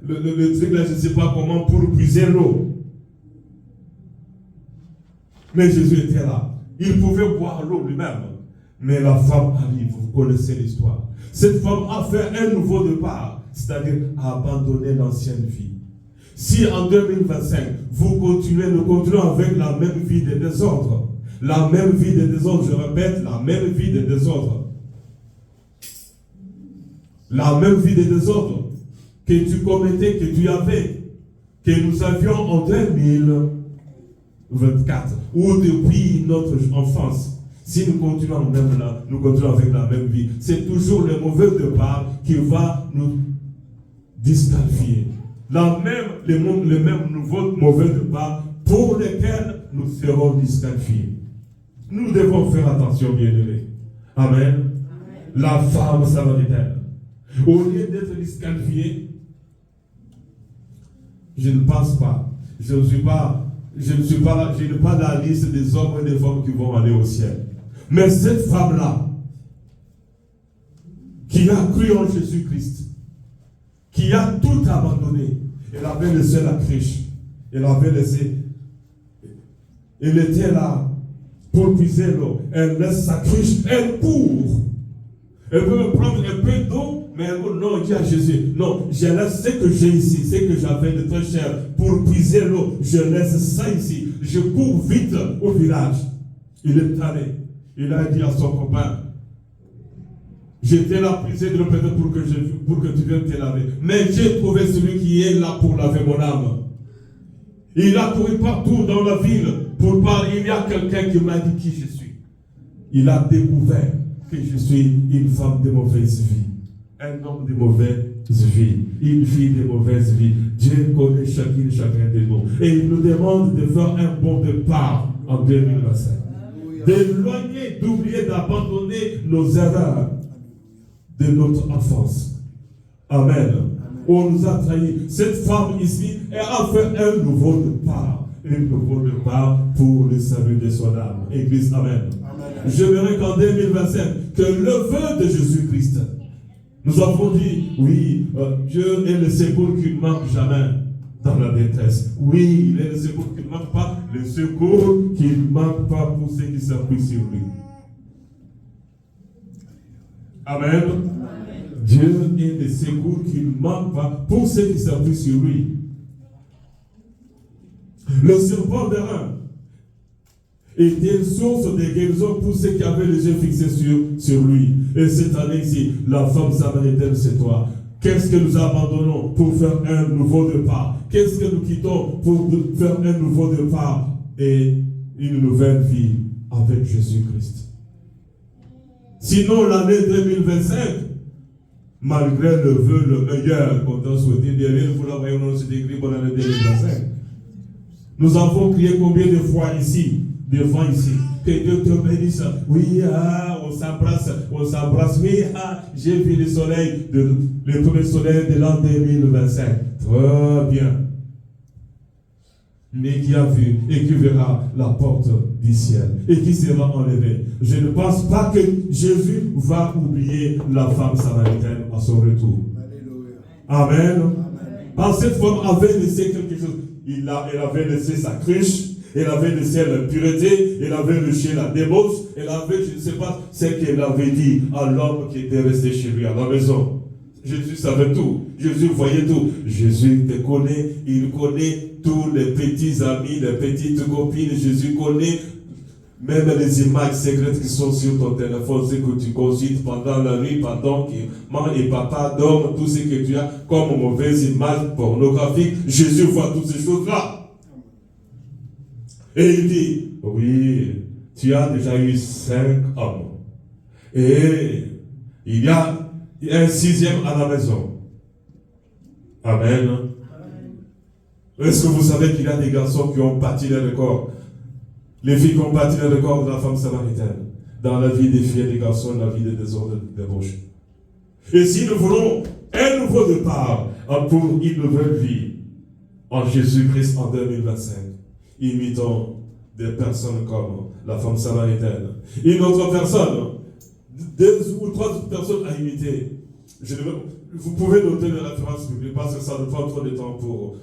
le truc là, je ne sais pas comment, pour puiser l'eau. Mais Jésus était là. Il pouvait boire l'eau lui-même. Mais la femme arrive, vous connaissez l'histoire. Cette femme a fait un nouveau départ, c'est-à-dire abandonner l'ancienne vie. Si en 2025, nous continuons avec la même vie de désordre, la même vie de désordre, je répète, la même vie de désordre, la même vie de désordre que tu commettais, que tu avais, que nous avions en 2024, ou depuis notre enfance, si nous continuons même là, nous continuons avec la même vie, c'est toujours le mauvais départ qui va nous disqualifier. Le même nouveau mauvais départ pour lequel nous serons disqualifiés. Nous devons faire attention, bien-aimés. Amen. La femme samaritaine, au lieu d'être disqualifiée, je ne pense pas, je n'ai pas la liste des hommes et des femmes qui vont aller au ciel. Mais cette femme-là, qui a cru en Jésus-Christ, qui a tout abandonné, elle avait laissé la crèche, elle était là pour puiser l'eau, elle laisse sa crèche, elle court. Elle veut prendre un peu d'eau, mais elle dit non, dit à Jésus, non, je laisse ce que j'ai ici, ce que j'avais de très cher pour puiser l'eau, je laisse ça ici, je cours vite au village. Il est allé, il a dit à son copain, j'étais là puiser de l'eau peut-être pour que tu viennes te laver, mais j'ai trouvé celui qui est là pour laver mon âme. Il a couru partout dans la ville pour parler, il y a quelqu'un qui m'a dit qui je suis. Il a découvert que je suis une femme de mauvaise vie, un homme de mauvaise vie, une fille de mauvaise vie. Dieu connaît chacun de nous. Et il nous demande de faire un bon départ en 2025. D'éloigner, d'oublier, d'abandonner nos erreurs de notre enfance. Amen. On nous a trahis. Cette femme ici, elle a fait un nouveau départ. Un nouveau départ pour le salut de son âme. Église, amen. Je verrai qu'en 2025, que le vœu de Jésus-Christ, nous avons dit, oui, Dieu est le secours qui ne manque jamais dans la détresse. Oui, il est le secours qui ne manque pas, le secours qui ne manque pas pour ceux qui s'appuient sur lui. Amen. Dieu est le secours qui ne manque pas pour ceux qui s'appuient sur lui. Le serpent d'airain était une source de guérison pour ceux qui avaient les yeux fixés sur lui. Et cette année ici, la femme samaritaine, c'est toi. Qu'est-ce que nous abandonnons pour faire un nouveau départ? Qu'est-ce que nous quittons pour faire un nouveau départ et une nouvelle vie avec Jésus-Christ? Sinon, l'année 2025, malgré le vœu le meilleur qu'on a souhaité derrière, vous l'avez écrit pour l'année 2025. Nous avons crié combien de fois ici? Devant ici, que Dieu te bénisse. Oui, on s'embrasse, oui, j'ai vu le soleil, le premier soleil de l'an 2025. Très bien. Mais qui a vu et qui verra la porte du ciel et qui sera enlevé. Je ne pense pas que Jésus va oublier la femme samaritaine à son retour. Amen. Parce que cette femme avait laissé quelque chose. Elle avait laissé sa cruche. Elle avait laissé la pureté, elle avait laissé la débauche, elle avait, je ne sais pas, ce qu'elle avait dit à l'homme qui était resté chez lui à la maison. Jésus savait tout, Jésus voyait tout. Jésus te connaît, il connaît tous les petits amis, les petites copines, Jésus connaît Même les images secrètes qui sont sur ton téléphone, ce que tu consultes pendant la nuit, pendant que maman et papa dorment, tout ce que tu as comme mauvaise image pornographique, Jésus voit toutes ces choses-là. Et il dit, oui, tu as déjà eu 5 hommes. Et il y a un 6e à la maison. Amen. Est-ce que vous savez qu'il y a des garçons qui ont battu les records? Les filles qui ont battu les records de la femme samaritaine. Dans la vie des filles et des garçons, la vie des désordres et des débauches. Et si nous voulons un nouveau départ pour une nouvelle vie en Jésus-Christ en 2025, imitons des personnes comme la femme samaritaine. Une autre personne, 2 ou 3 personnes à imiter. Vous pouvez noter les références bibliques parce que ça ne prend trop de temps pour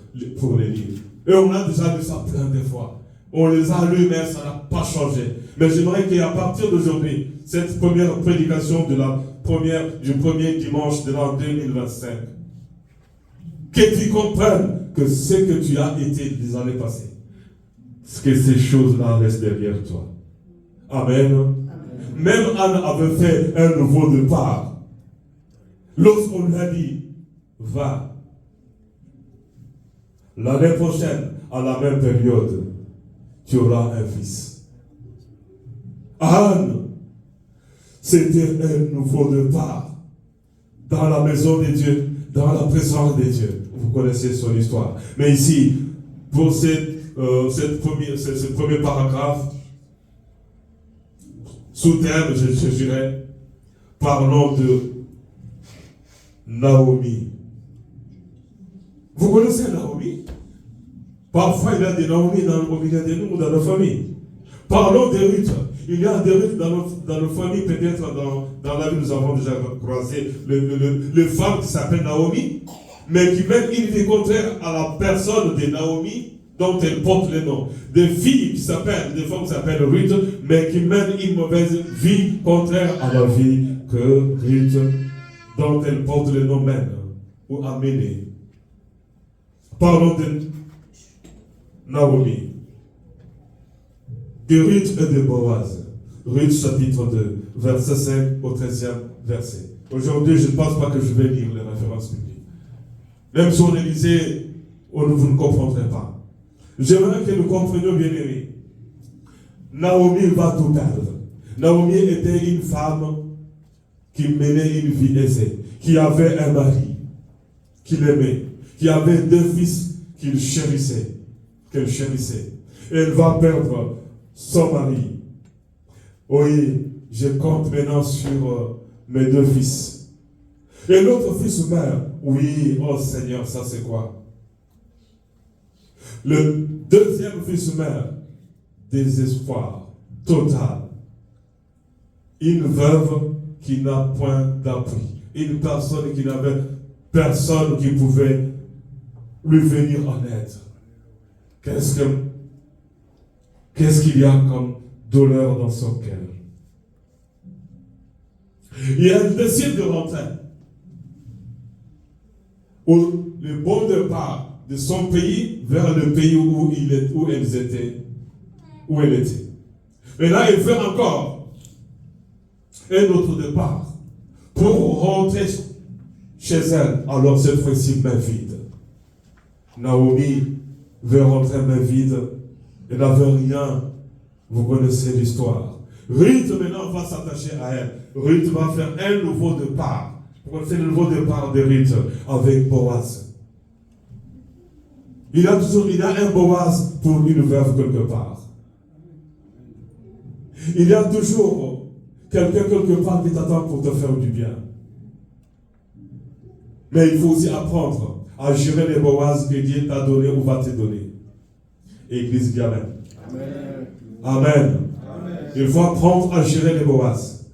les lire. Et on a déjà lu ça plein de fois. On les a lus, mais ça n'a pas changé. Mais j'aimerais qu'à partir d'aujourd'hui, cette première prédication du premier dimanche de l'an 2025, que tu comprennes que ce que tu as été les années passées, que ces choses-là restent derrière toi. Amen. Amen. Même Anne avait fait un nouveau départ. Lorsqu'on lui a dit, va, l'année prochaine, à la même période, tu auras un fils. Anne, c'était un nouveau départ dans la maison de Dieu, dans la présence de Dieu. Vous connaissez son histoire. Mais ici, pour ce premier paragraphe, sous-thème, je dirais, parlons de Naomi. Vous connaissez Naomi? Parfois, il y a des Naomi au milieu de nous, dans nos familles. Parlons de Ruth. Il y a des Ruth dans nos familles, peut-être dans la vie, nous avons déjà croisé les femmes qui s'appellent Naomi, mais qui mènent une vie contraire à la personne de Naomi, dont elle porte le nom. Des femmes qui s'appellent Ruth, mais qui mènent une mauvaise vie contraire à la vie que Ruth, dont elle porte le nom même, ou a mené. Parlons de Naomi, de Ruth et de Boaz. Ruth chapitre 2, verset 5 au 13e verset. Aujourd'hui, je ne pense pas que je vais lire les références bibliques. Même si on les lisait, vous ne comprendrez pas. J'aimerais que nous comprenions bien aimés. Naomi va tout perdre. Naomi était une femme qui menait une vie aisée, qui avait un mari, qui l'aimait, qui avait 2 fils qu'elle chérissait. Elle va perdre son mari. Oui, je compte maintenant sur mes 2 fils. Et l'autre fils meurt. Oui, oh Seigneur, ça c'est quoi? Le 2e fils meurt. Désespoir total. Une veuve qui n'a point d'appui. Une personne qui n'avait personne qui pouvait lui venir en aide. Qu'est-ce qu'il y a comme douleur dans son cœur? Et elle décide de rentrer le bon départ de son pays vers le pays où elle était. Mais là, elle fait encore un autre départ pour rentrer chez elle. Alors cette fois-ci, main vide. Naomi veut rentrer main vide. Elle n'avait rien. Vous connaissez l'histoire. Ruth maintenant va s'attacher à elle. Ruth va faire un nouveau départ. Vous connaissez le nouveau départ de Ruth avec Boaz. Il y a un Boaz pour une veuve quelque part. Il y a toujours quelqu'un quelque part qui t'attend pour te faire du bien. Mais il faut aussi apprendre à gérer les Boaz que Dieu t'a donné ou va te donner. Église bien même. Amen. Il faut apprendre à gérer les Boaz.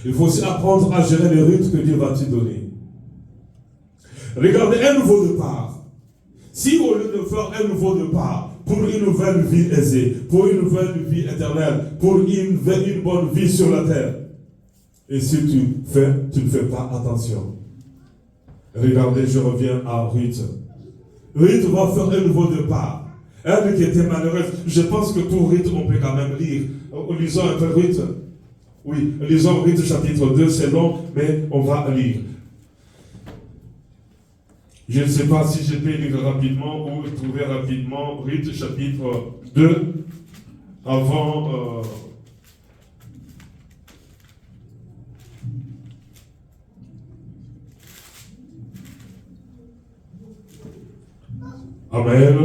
Il faut aussi apprendre à gérer les Ruth que Dieu va te donner. Regardez un nouveau départ. Si au lieu de faire un nouveau départ pour une nouvelle vie aisée, pour une nouvelle vie éternelle, pour une bonne vie sur la terre, et si tu ne fais pas attention. Regardez, je reviens à Ruth. Ruth va faire un nouveau départ. Elle qui était malheureuse. Je pense que pour Ruth, on peut quand même lire. Lisons un peu Ruth. Oui, lisons Ruth chapitre 2, c'est long, mais on va lire. Je ne sais pas si je peux lire rapidement ou trouver rapidement Ruth chapitre 2 avant... Amen.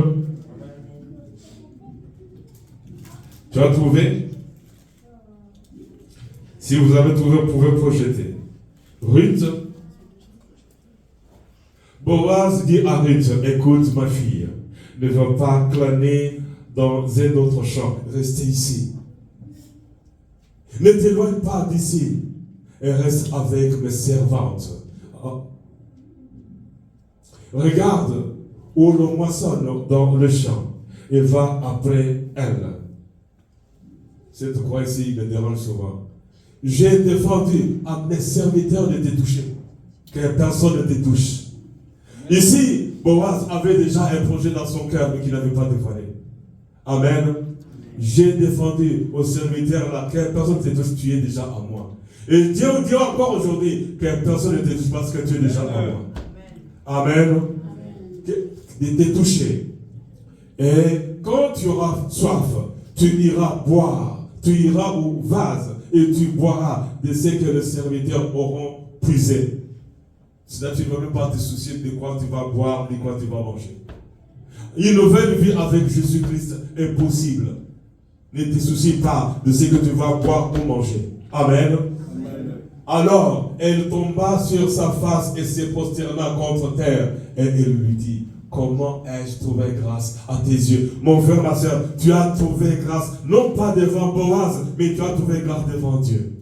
Tu as trouvé? Si vous avez trouvé, vous pouvez projeter. Ruth. Boaz dit à Ruth, écoute ma fille, ne va pas claner dans un autre champ, restez ici. Ne t'éloigne pas d'ici et reste avec mes servantes. Regarde où l'on moissonne dans le champ et va après elle. Cette croix ici me dérange souvent. J'ai défendu à mes serviteurs de te toucher, que personne ne te touche. Ici, Boaz avait déjà un projet dans son cœur, mais qu'il n'avait pas dévoilé. Amen. J'ai défendu aux serviteurs là, que personne ne te touche, tu es déjà à moi. Et Dieu dit encore aujourd'hui que personne ne te touche parce que tu es déjà à moi. Amen. De te toucher. Et quand tu auras soif, tu iras boire, tu iras au vase et tu boiras de ce que les serviteurs auront puisé. C'est-à-dire tu ne vas même pas te soucier de quoi tu vas boire, de quoi tu vas manger. Une nouvelle vie avec Jésus-Christ est possible. Ne te soucie pas de ce que tu vas boire ou manger. Amen. Amen. Alors, elle tomba sur sa face et se prosterna contre terre. Et elle lui dit, comment ai-je trouvé grâce à tes yeux? Mon frère, ma soeur, tu as trouvé grâce, non pas devant Boaz, mais tu as trouvé grâce devant Dieu.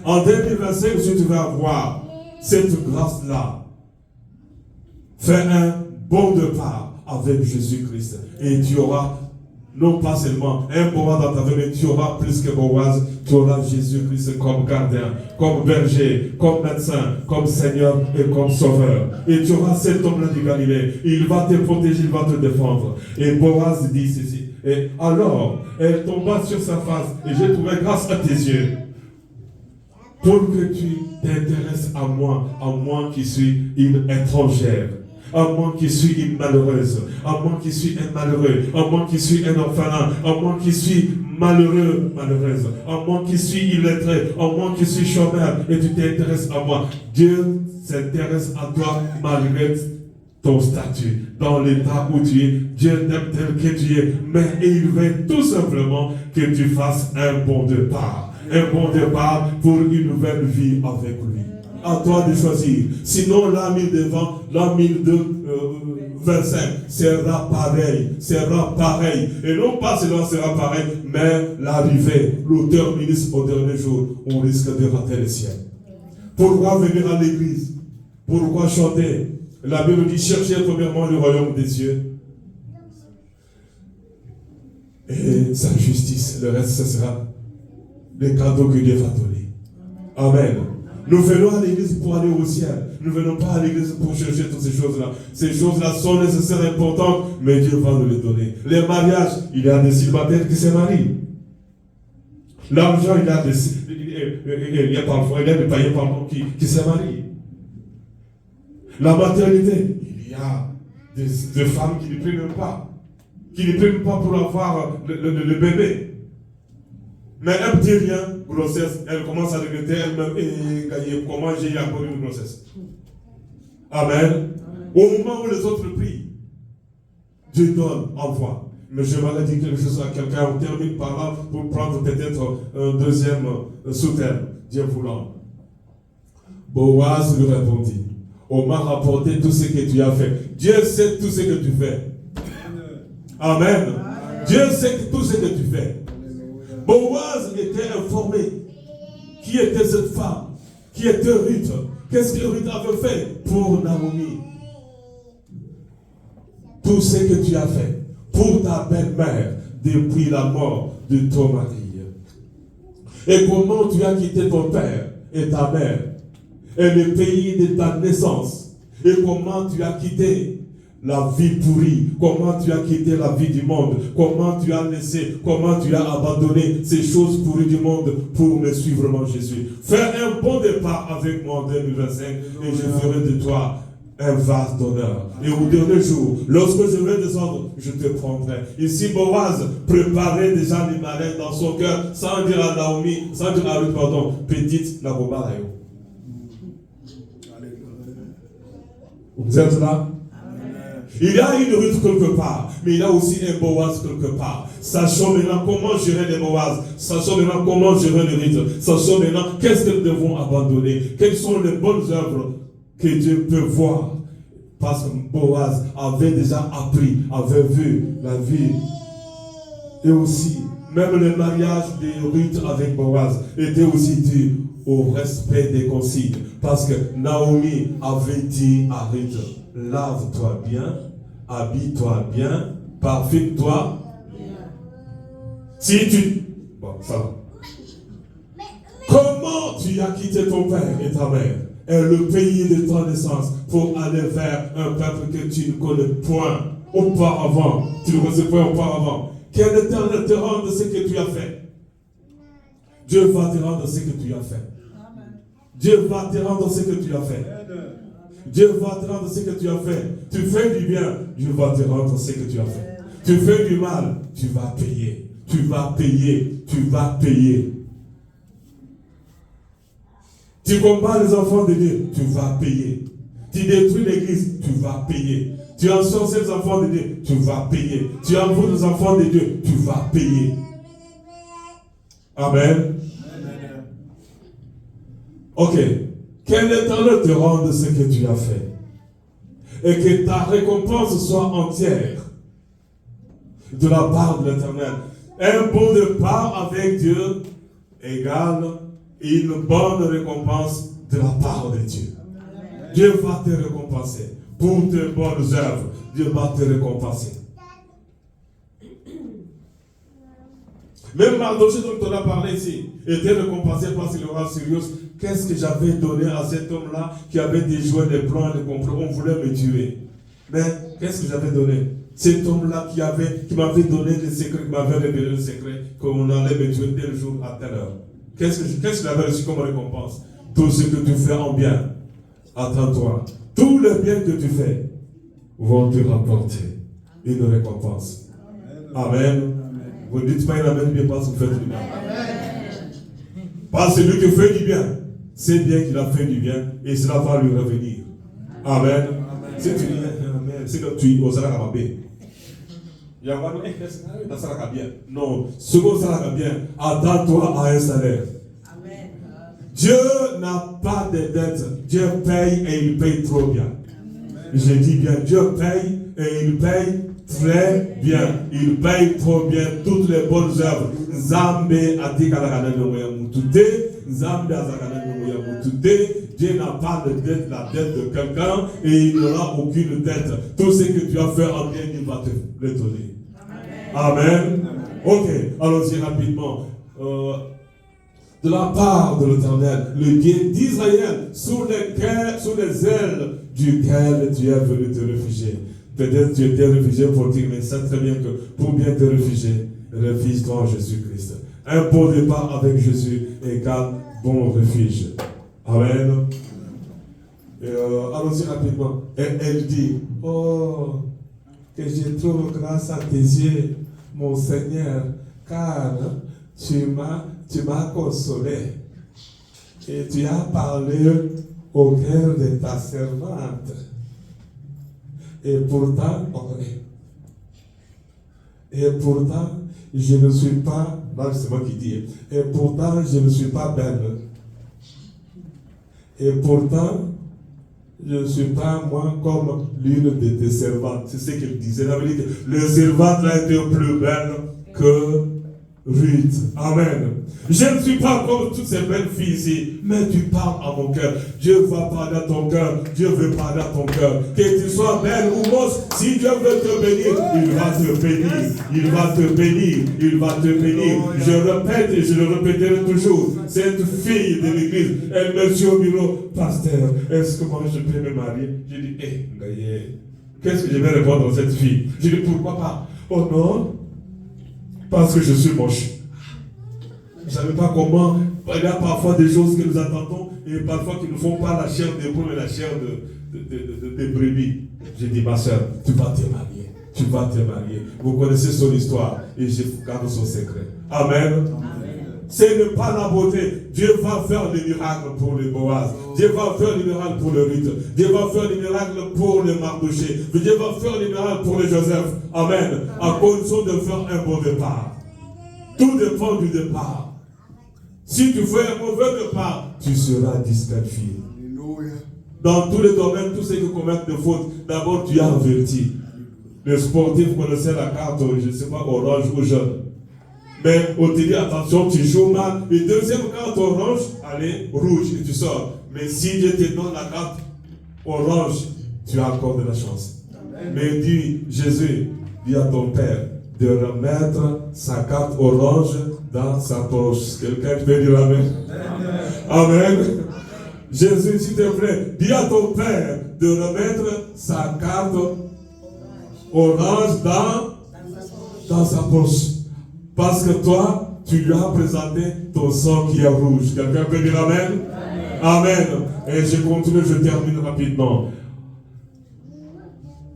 En 2025, si tu vas avoir cette grâce-là, fais un bon départ avec Jésus-Christ. Et tu auras, non pas seulement un Boaz dans ta vie, mais tu auras plus que Boaz, tu auras Jésus-Christ comme gardien, comme berger, comme médecin, comme Seigneur et comme sauveur. Et tu auras cet homme-là de Galilée. Il va te protéger, il va te défendre. Et Boaz dit ceci. Et alors, elle tomba sur sa face et j'ai trouvé grâce à tes yeux. Pour que tu t'intéresses à moi qui suis une étrangère, à moi qui suis une malheureuse, à moi qui suis un malheureux, à moi qui suis un orphelin, à moi qui suis malheureux, malheureuse, à moi qui suis illettré, à moi qui suis chômeur, et tu t'intéresses à moi. Dieu s'intéresse à toi malgré ton statut, dans l'état où tu es. Dieu t'aime tel que tu es, mais il veut tout simplement que tu fasses un bon départ. Un bon départ pour une nouvelle vie avec lui. À toi de choisir. Sinon, l'an 2025 sera pareil. Sera pareil. Et non pas seulement sera pareil, mais l'arrivée, l'auteur ministre au dernier jour, on risque de rater le ciel. Pourquoi venir à l'église? Pourquoi chanter? La Bible dit chercher premièrement le royaume des cieux et sa justice. Le reste, ce sera les cadeaux que Dieu va donner. Amen. Nous venons à l'église pour aller au ciel. Nous ne venons pas à l'église pour chercher toutes ces choses-là. Ces choses-là sont nécessaires et importantes, mais Dieu va nous les donner. Les mariages, il y a des célibataires qui se marient. L'argent, il y a des païens qui se marient. La maternité, il y a des femmes qui ne prient même pas. Qui ne prient même pas pour avoir le bébé. Mais un petit rien, grossesse, elle commence à regretter elle-même et comment j'ai encore une grossesse. Amen. Au moment où les autres prient, Dieu donne, envoie. Mais je vais dire quelque chose à quelqu'un, on termine par là pour prendre peut-être un deuxième sous-thème, Dieu voulant. Boaz lui répondit, on m'a rapporté tout ce que tu as fait. Dieu sait tout ce que tu fais. Amen. Dieu sait tout ce que tu fais. Boaz était informé. Qui était cette femme? Qui était Ruth? Qu'est-ce que Ruth avait fait pour Naomi? Tout ce que tu as fait pour ta belle-mère depuis la mort de ton mari. Et comment tu as quitté ton père et ta mère et le pays de ta naissance. Et comment tu as quitté la vie pourrie, comment tu as quitté la vie du monde, comment tu as laissé, comment tu as abandonné ces choses pourries du monde pour me suivre, mon Jésus. Fais un bon départ avec moi en 2025 et je ferai de toi un vase d'honneur. Et au dernier jour, lorsque je vais descendre, je te prendrai. Ici, Boaz préparait déjà les malins dans son cœur, sans dire à Naomi, sans dire à Ruth, pardon, petite Nagobarayo. Vous êtes là? Il y a une Ruth quelque part, mais il y a aussi un Boaz quelque part. Sachons maintenant comment gérer les Boaz. Sachons maintenant comment gérer les Ruth. Sachons maintenant qu'est-ce que nous devons abandonner. Quelles sont les bonnes œuvres que Dieu peut voir. Parce que Boaz avait déjà appris, avait vu la vie. Et aussi, même le mariage de Ruth avec Boaz était aussi dû au respect des consignes. Parce que Naomi avait dit à Ruth, lave-toi bien, habille-toi bien, parfume-toi. Si tu... Bon, ça va. Comment tu as quitté ton père et ta mère et le pays de ta naissance pour aller vers un peuple que tu ne connais point auparavant. Tu ne connais point auparavant. Quel Éternel te rende ce que tu as fait. Dieu va te rendre ce que tu as fait. Dieu va te rendre ce que tu as fait. Dieu va te rendre ce que tu as fait. Tu fais du bien, Dieu va te rendre ce que tu as fait. Tu fais du mal, tu vas payer. Tu vas payer. Tu vas payer. Tu combats les enfants de Dieu, tu vas payer. Tu détruis l'église, tu vas payer. Tu ensorcelles les enfants de Dieu, tu vas payer. Tu envoies les enfants de Dieu, tu vas payer. Amen. Ok. Quel Éternel te rende ce que tu as fait. Et que ta récompense soit entière de la part de l'Éternel. Un bon départ avec Dieu égale une bonne récompense de la part de Dieu. Amen. Dieu va te récompenser pour tes bonnes œuvres. Dieu va te récompenser. Même Mardoché dont on a parlé ici était récompensé parce qu'il aura Sirius. Qu'est-ce que j'avais donné à cet homme-là qui avait déjoué les plans et les complots? On voulait me tuer. Mais qu'est-ce que j'avais donné? Cet homme-là qui m'avait donné les secrets, qui m'avait révélé le secret qu'on allait me tuer tel jour à telle heure. Qu'est-ce que j'avais reçu comme récompense? Tout ce que tu fais en bien, attends-toi. Tous les biens que tu fais vont te rapporter une récompense. Amen. Amen. Vous ne dites pas une amen bien parce que vous faites du bien. Parce que celui qui fait du bien, c'est bien qu'il a fait du bien et cela va lui revenir. Amen. Si tu dis amen, c'est que tu oseras rababer. Il y a pas de bien. Non, ce qu'on sera bien, attends-toi à un salaire. Amen. Dieu n'a pas de dettes. Dieu paye et il paye trop bien. Amen. Je dis bien, Dieu paye et il paye très bien. Il paye trop bien toutes les bonnes œuvres. Zambe atikala de moya mutute. Zambe azakala de moya mutute. Dieu n'a pas de dette, la dette de quelqu'un, et il n'aura aucune dette. Tout ce que tu as fait en bien, il va te le donner. Amen. Amen. Ok, allons-y rapidement. De la part de l'Éternel, le Dieu d'Israël, sous les ailes duquel tu es venu te réfugier. Peut-être tu étais réfugié pour dire, mais c'est très bien que pour bien te réfugier, réfugie-toi en Jésus-Christ. Un bon départ avec Jésus égale bon refuge. Amen. Allons-y rapidement. Et elle dit, oh, que je trouve grâce à tes yeux, mon Seigneur, car tu m'as consolé et tu as parlé au cœur de ta servante. Et pourtant, je ne suis pas, là c'est moi qui dis, et pourtant je ne suis pas belle. Et pourtant, je ne suis pas moi comme l'une de tes servantes. C'est ce qu'elle disait. La vérité, les servantes là étaient plus belles que Ruth. Amen. Je ne suis pas comme toutes ces belles filles ici, mais tu parles à mon cœur. Dieu va parler à ton cœur. Dieu veut parler à ton cœur. Que tu sois belle ou moche, si Dieu veut te bénir, il va te bénir. Il va te bénir. Il va te bénir. Je répète et je le répéterai toujours. Cette fille de l'église, elle me dit au bureau, pasteur, est-ce que moi je peux me marier? Je dis, Qu'est-ce que je vais répondre à cette fille? Je dis, pourquoi pas? Oh non, parce que je suis moche. Vous ne savez pas comment, il y a parfois des choses que nous attendons et parfois qui ne font pas la chair des poules mais la chair de brebis. J'ai dit, ma soeur, tu vas te marier. Tu vas te marier. Vous connaissez son histoire et je garde son secret. Amen. Ce n'est pas la beauté. Dieu va faire des miracles pour les Boaz. Dieu va faire des miracles pour le Ruth. Dieu va faire des miracles pour les Mardoché. Dieu va faire des miracles pour les Joseph. Amen. À condition de faire un bon départ. Tout dépend du départ. Si tu fais un mauvais départ, tu seras disqualifié. Dans tous les domaines, tous ceux qui commettent des fautes, d'abord tu as averti. Les sportifs connaissaient la carte, je ne sais pas, orange ou jaune. Mais on te dit attention, tu joues mal. Et deuxième carte orange, allez, rouge et tu sors. Mais si Dieu te donne la carte orange, tu as encore de la chance. Mais dis, Jésus, dis à ton Père de remettre sa carte orange dans sa poche. Quelqu'un peut dire Amen. Amen. Jésus, s'il te plaît, dis à ton Père de remettre sa carte orange dans sa poche. Parce que toi, tu lui as présenté ton sang qui est rouge. Quelqu'un peut dire Amen? Amen. Et je continue, je termine rapidement.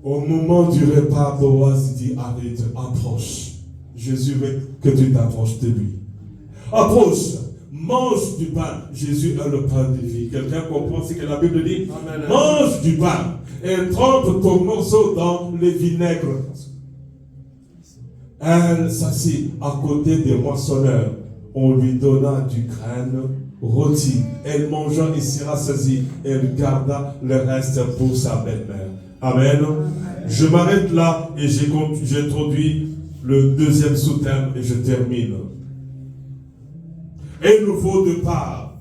Au moment du repas, Boaz dit, arrête, approche. Jésus veut que tu t'approches de lui. Approche, mange du pain. Jésus est le pain de vie. Quelqu'un comprend ce que la Bible dit? Amen. Mange du pain et trempe ton morceau dans le vinaigre. Elle s'assit à côté des moissonneurs. On lui donna du grain rôti. Elle mangea et s'y rassasie. Elle garda le reste pour sa belle-mère. Amen. Je m'arrête là et j'introduis le deuxième sous-thème et je termine. Un nouveau départ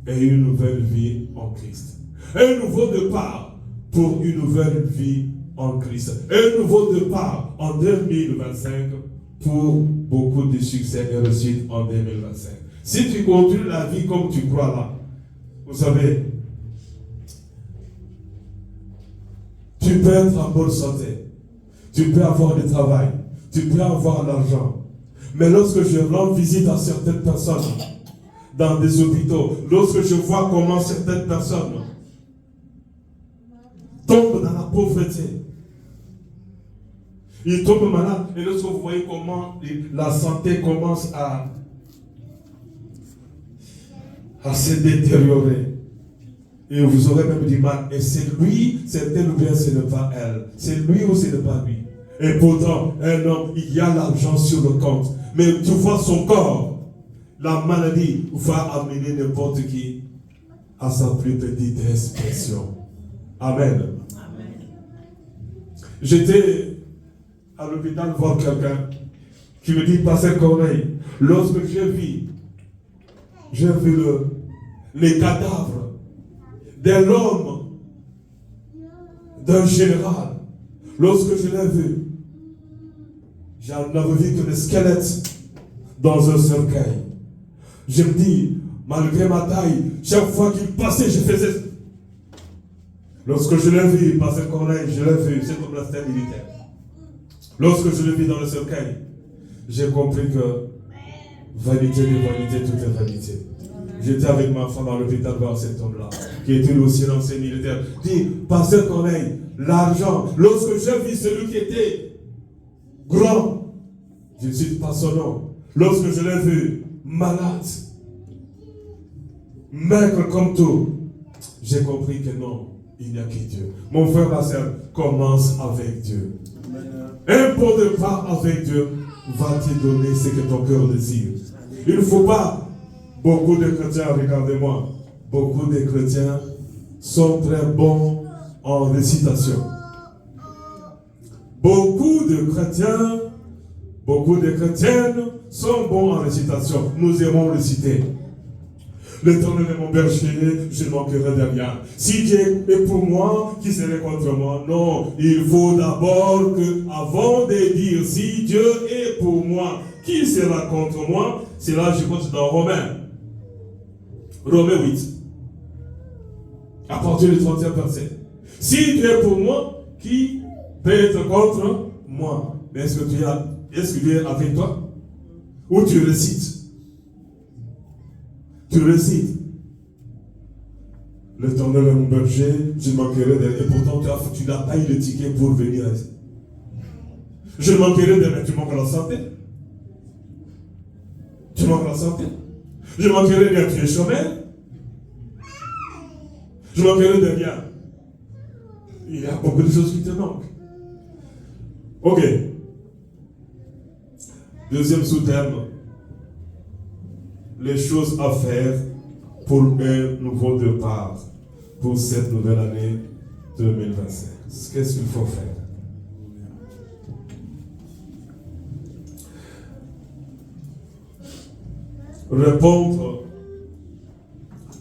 et une nouvelle vie en Christ. Un nouveau départ pour une nouvelle vie en Christ. Un nouveau départ en 2025 pour beaucoup de succès et réussite en 2025. Si tu continues la vie comme tu crois là, vous savez, tu peux être en bonne santé, tu peux avoir du travail, tu peux avoir l'argent. Mais lorsque je rends visite à certaines personnes dans des hôpitaux, lorsque je vois comment certaines personnes tombent dans la pauvreté, ils tombent malades, et lorsque vous voyez comment la santé commence à se détériorer, et vous aurez même du mal, et c'est lui, c'est elle ou bien ce n'est pas elle, c'est lui ou ce n'est pas lui. Et pourtant, un homme, il y a l'argent sur le compte, mais tu vois son corps, la maladie va amener n'importe qui à sa plus petite expression. Amen. J'étais à l'hôpital voir quelqu'un qui me dit, Pasteur Corneille, lorsque j'ai vu les cadavres d'un homme, d'un général, lorsque je l'ai vu, j'en avais vu que le squelette dans un cercueil. Je me dis, malgré ma taille, chaque fois qu'il passait, je faisais. Lorsque je l'ai vu, Pasteur Corneille, je l'ai vu, c'est comme la stèle militaire. Lorsque je l'ai vu dans le cercueil, j'ai compris que vanité de vanité, tout est vanité. J'étais avec ma femme à l'hôpital voir cet homme-là, qui était aussi un ancien militaire. Dit, Pasteur Corneille, l'argent, lorsque j'ai vu celui qui était grand, je ne cite pas son nom, lorsque je l'ai vu malade, maigre comme tout, j'ai compris que non, il n'y a que Dieu. Mon frère, ma soeur, commence avec Dieu. Un bon départ avec Dieu va te donner ce que ton cœur désire. Il ne faut pas, beaucoup de chrétiens, regardez-moi, beaucoup de chrétiens sont très bons en récitation. Beaucoup de chrétiennes sont bons en récitation. Nous aimons réciter. L'Éternel est mon berger, je ne manquerai de rien. Si Dieu est pour moi, qui serait contre moi? Non, il faut d'abord que, avant de dire si Dieu est pour moi, qui sera contre moi? C'est là je compte dans Romains 8. À partir du 30e verset. Si Dieu est pour moi, qui peut être contre moi? Mais est-ce que Dieu est avec toi? Ou tu récites? Tu récites. L'Éternel est mon berger, je ne manquerai de rien. Et pourtant, tu n'as pas eu le ticket pour venir ici. Je manquerai de rien. Tu manques la santé. Tu manques la santé. Je manquerai de rien. Tu es chômeur. Je manquerai de rien. Il y a beaucoup de choses qui te manquent. Ok. Deuxième sous-thème. Les choses à faire pour un nouveau départ pour cette nouvelle année 2025. Qu'est-ce qu'il faut faire? Répondre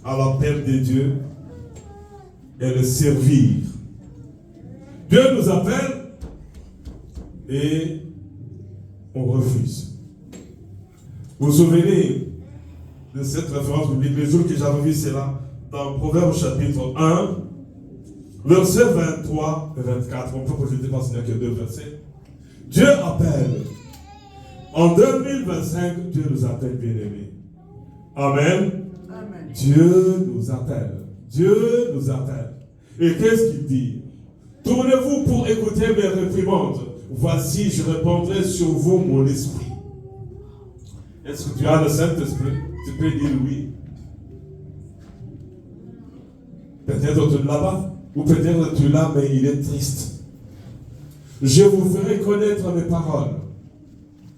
à l'appel de Dieu et le servir. Dieu nous appelle et on refuse. Vous vous souvenez de cette référence biblique, le jour que j'avais vu cela dans Proverbes chapitre 1, versets 23 et 24. On peut projeter parce qu'il n'y a que 2 versets. Dieu appelle. En 2025, Dieu nous appelle bien-aimés. Amen. Amen. Dieu nous appelle. Dieu nous appelle. Et qu'est-ce qu'il dit? Tournez-vous pour écouter mes réprimandes. Voici, je répandrai sur vous mon esprit. Est-ce que tu as le Saint-Esprit? Tu peux dire oui. Peut-être tu ne l'as pas. Ou peut-être tu l'as, mais il est triste. Je vous ferai connaître mes paroles.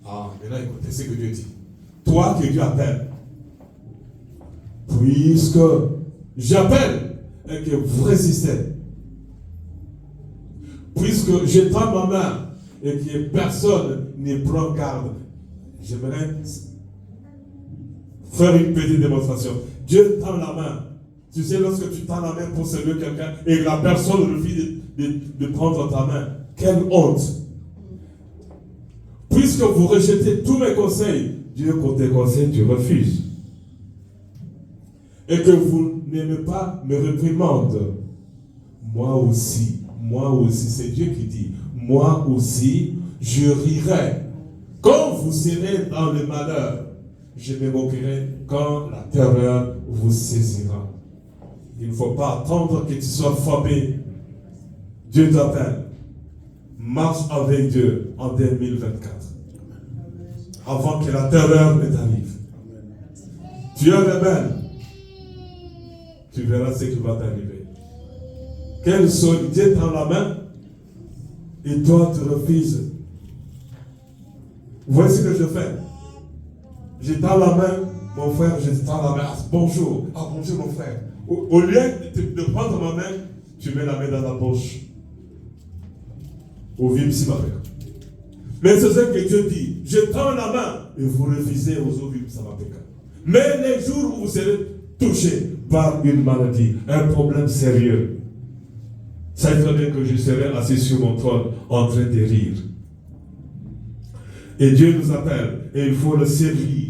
Ah, maintenant écoutez ce que Dieu dit. Toi que Dieu appelle. Puisque j'appelle et que vous résistez. Puisque je tends ma main et que personne ne prend garde. J'aimerais faire une petite démonstration. Dieu tend la main. Tu sais, lorsque tu tends la main pour servir quelqu'un et que la personne refuse de prendre ta main, quelle honte. Puisque vous rejetez tous mes conseils, Dieu, quand tes conseils, tu refuses. Et que vous n'aimez pas mes réprimandes, moi aussi, c'est Dieu qui dit, moi aussi, je rirai. Quand vous serez dans le malheur, je me moquerai quand la terreur vous saisira. Il ne faut pas attendre que tu sois frappé. Dieu t'appelle. Marche avec Dieu en 2024. Avant que la terreur ne t'arrive. Tu es rebelle. Tu verras ce qui va t'arriver. Quelle solitude, Dieu tend la main et toi tu refuses. Voici ce que je fais. Je tends la main, mon frère, je tends la main. Ah, bonjour. Ah, bonjour mon frère. Au lieu de prendre ma main, tu mets la main dans la poche. Au vim simapeka. Mais c'est ce que Dieu dit. Je tends la main et vous refusez aux vim simapeka. Mais les jours où vous serez touchés par une maladie, un problème sérieux, sachez très bien que je serai assis sur mon trône en train de rire. Et Dieu nous appelle et il faut le servir.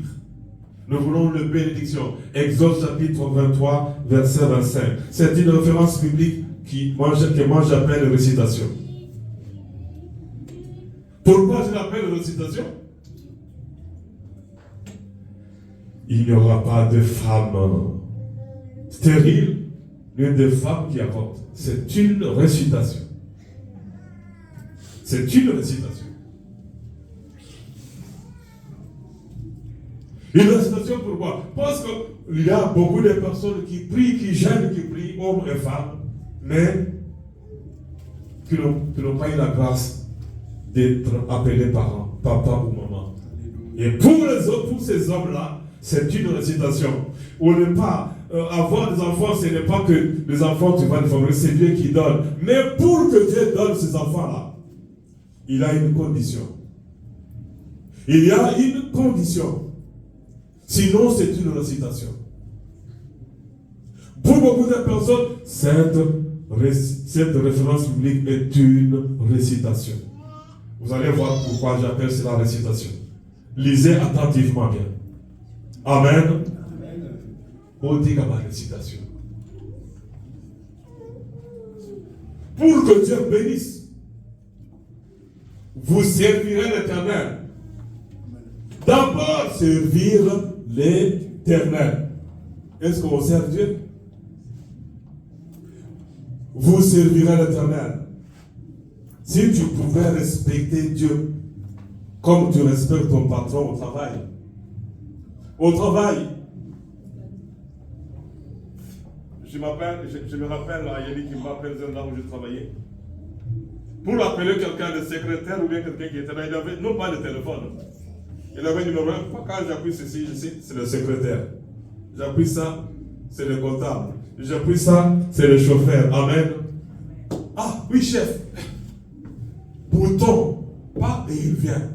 Nous voulons le bénédiction. Exode chapitre 23, verset 25. C'est une référence biblique que moi j'appelle récitation. Pourquoi je l'appelle récitation? Il n'y aura pas de femme stérile, ni de femme qui apporte. C'est une récitation. C'est une récitation. Une récitation pourquoi? Parce qu'il y a beaucoup de personnes qui prient, qui jeûnent, qui prient, hommes et femmes, mais qui n'ont pas eu la grâce d'être appelés parents, papa ou maman. Et pour ces hommes-là, c'est une récitation. On ne pas avoir des enfants, ce n'est pas que les enfants tu vas les former, c'est Dieu qui donne. Mais pour que Dieu donne ces enfants-là, il a une condition. Il y a une condition. Sinon, c'est une récitation. Pour beaucoup de personnes, cette référence biblique est une récitation. Vous allez voir pourquoi j'appelle cela récitation. Lisez attentivement bien. Amen. On dit qu'à ma récitation. Pour que Dieu bénisse Vous servirez l'Éternel. D'abord, servir l'Éternel. Est-ce qu'on sert Dieu? Vous servirez l'Éternel. Si tu pouvais respecter Dieu comme tu respectes ton patron au travail. Au travail, je me rappelle à Yannick qui m'appelle là où je travaillais. Pour appeler quelqu'un de secrétaire ou bien quelqu'un qui était là, il avait non pas de téléphone. Il avait un numéro. Quand j'appuie ceci, je sais, c'est le secrétaire. J'appuie ça, c'est le comptable. J'appuie ça, c'est le chauffeur. Amen. Ah oui, chef. Bouton, pas et il vient.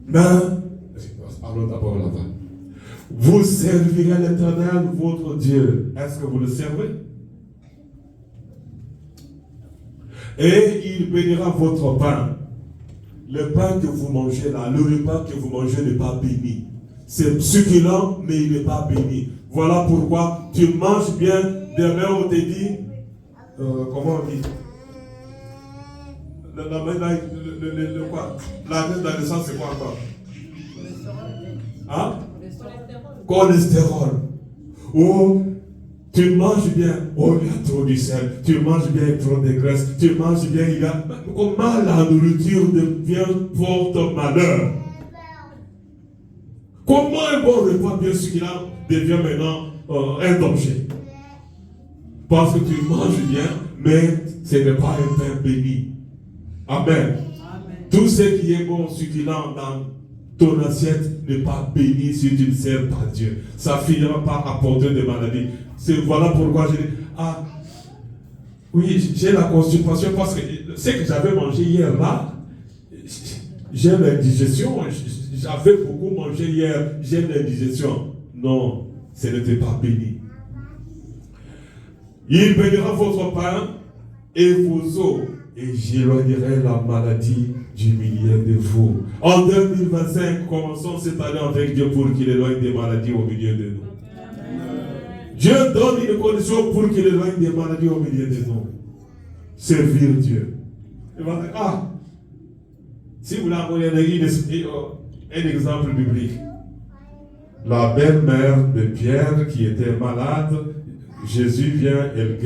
Mais, parlons d'abord là-bas. Vous servirez l'Éternel, votre Dieu. Est-ce que vous le servez? Et il bénira votre pain. Le pain que vous mangez là, le repas que vous mangez n'est pas béni. C'est succulent, mais il n'est pas béni. Voilà pourquoi tu manges bien. Demain, on te dit, comment on dit? Le quoi? La naissance, c'est quoi encore? Hein? Cholestérol. Oh, tu manges bien. Oh, il y a trop du sel. Tu manges bien, il y a trop de graisse. Tu manges bien, il y a. Comment la nourriture devient porte malheur? Comment un bon repas bien succulent devient maintenant un danger? Parce que tu manges bien, mais ce n'est pas un pain béni. Amen. Amen. Tout ce qui est bon, succulent dans ton assiette n'est pas béni si tu ne sers pas Dieu. Ça finira par apporter des maladies. Voilà pourquoi je dis, ah, oui, j'ai la constipation parce que ce que j'avais mangé hier là, j'ai l'indigestion. J'avais beaucoup mangé hier, j'ai l'indigestion. Non, ce n'était pas béni. Il bénira votre pain et vos eaux, et j'éloignerai la maladie du milieu de vous. En 2025, commençons cette année avec Dieu pour qu'il éloigne des maladies au milieu de nous. Dieu donne une condition pour qu'il éloigne des maladies au milieu de nous. Servir Dieu. Il va dire, ah, si vous l'avez un exemple biblique. La belle-mère de Pierre qui était malade, Jésus vient, elle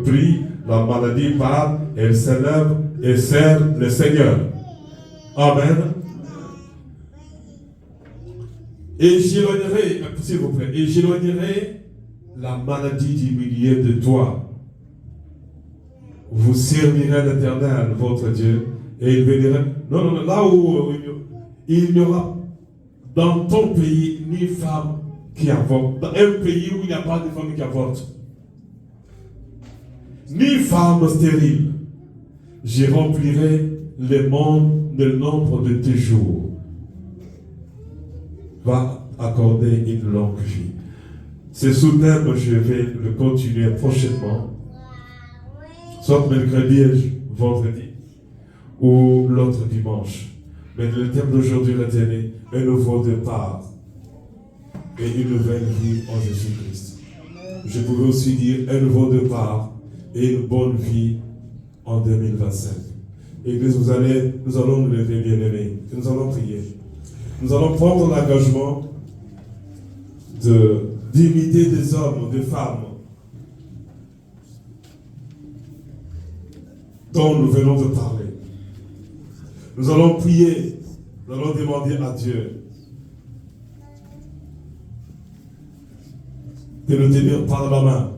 prie, la maladie part, elle s'élève et sert le Seigneur. Amen. Et j'éloignerai, s'il vous plaît, et j'éloignerai la maladie du milieu de toi. Vous servirez l'Éternel, votre Dieu, et il bénira. Non, là où il n'y aura dans ton pays ni femme qui avorte. Dans un pays où il n'y a pas de femme qui avorte. Ni femme stérile. Je remplirai le nombre de tes jours. Va accorder une longue vie. Ce sous-thème, je vais le continuer prochainement. Soit mercredi, vendredi, ou l'autre dimanche. Mais le thème d'aujourd'hui retenez un nouveau départ et une nouvelle vie en Jésus-Christ. Je pouvais aussi dire un nouveau départ et une bonne vie en 2025. Église, nous allons nous lever, bien-aimés, et nous allons prier. Nous allons prendre l'engagement d'imiter des hommes, des femmes dont nous venons de parler. Nous allons prier, nous allons demander à Dieu de nous tenir par la main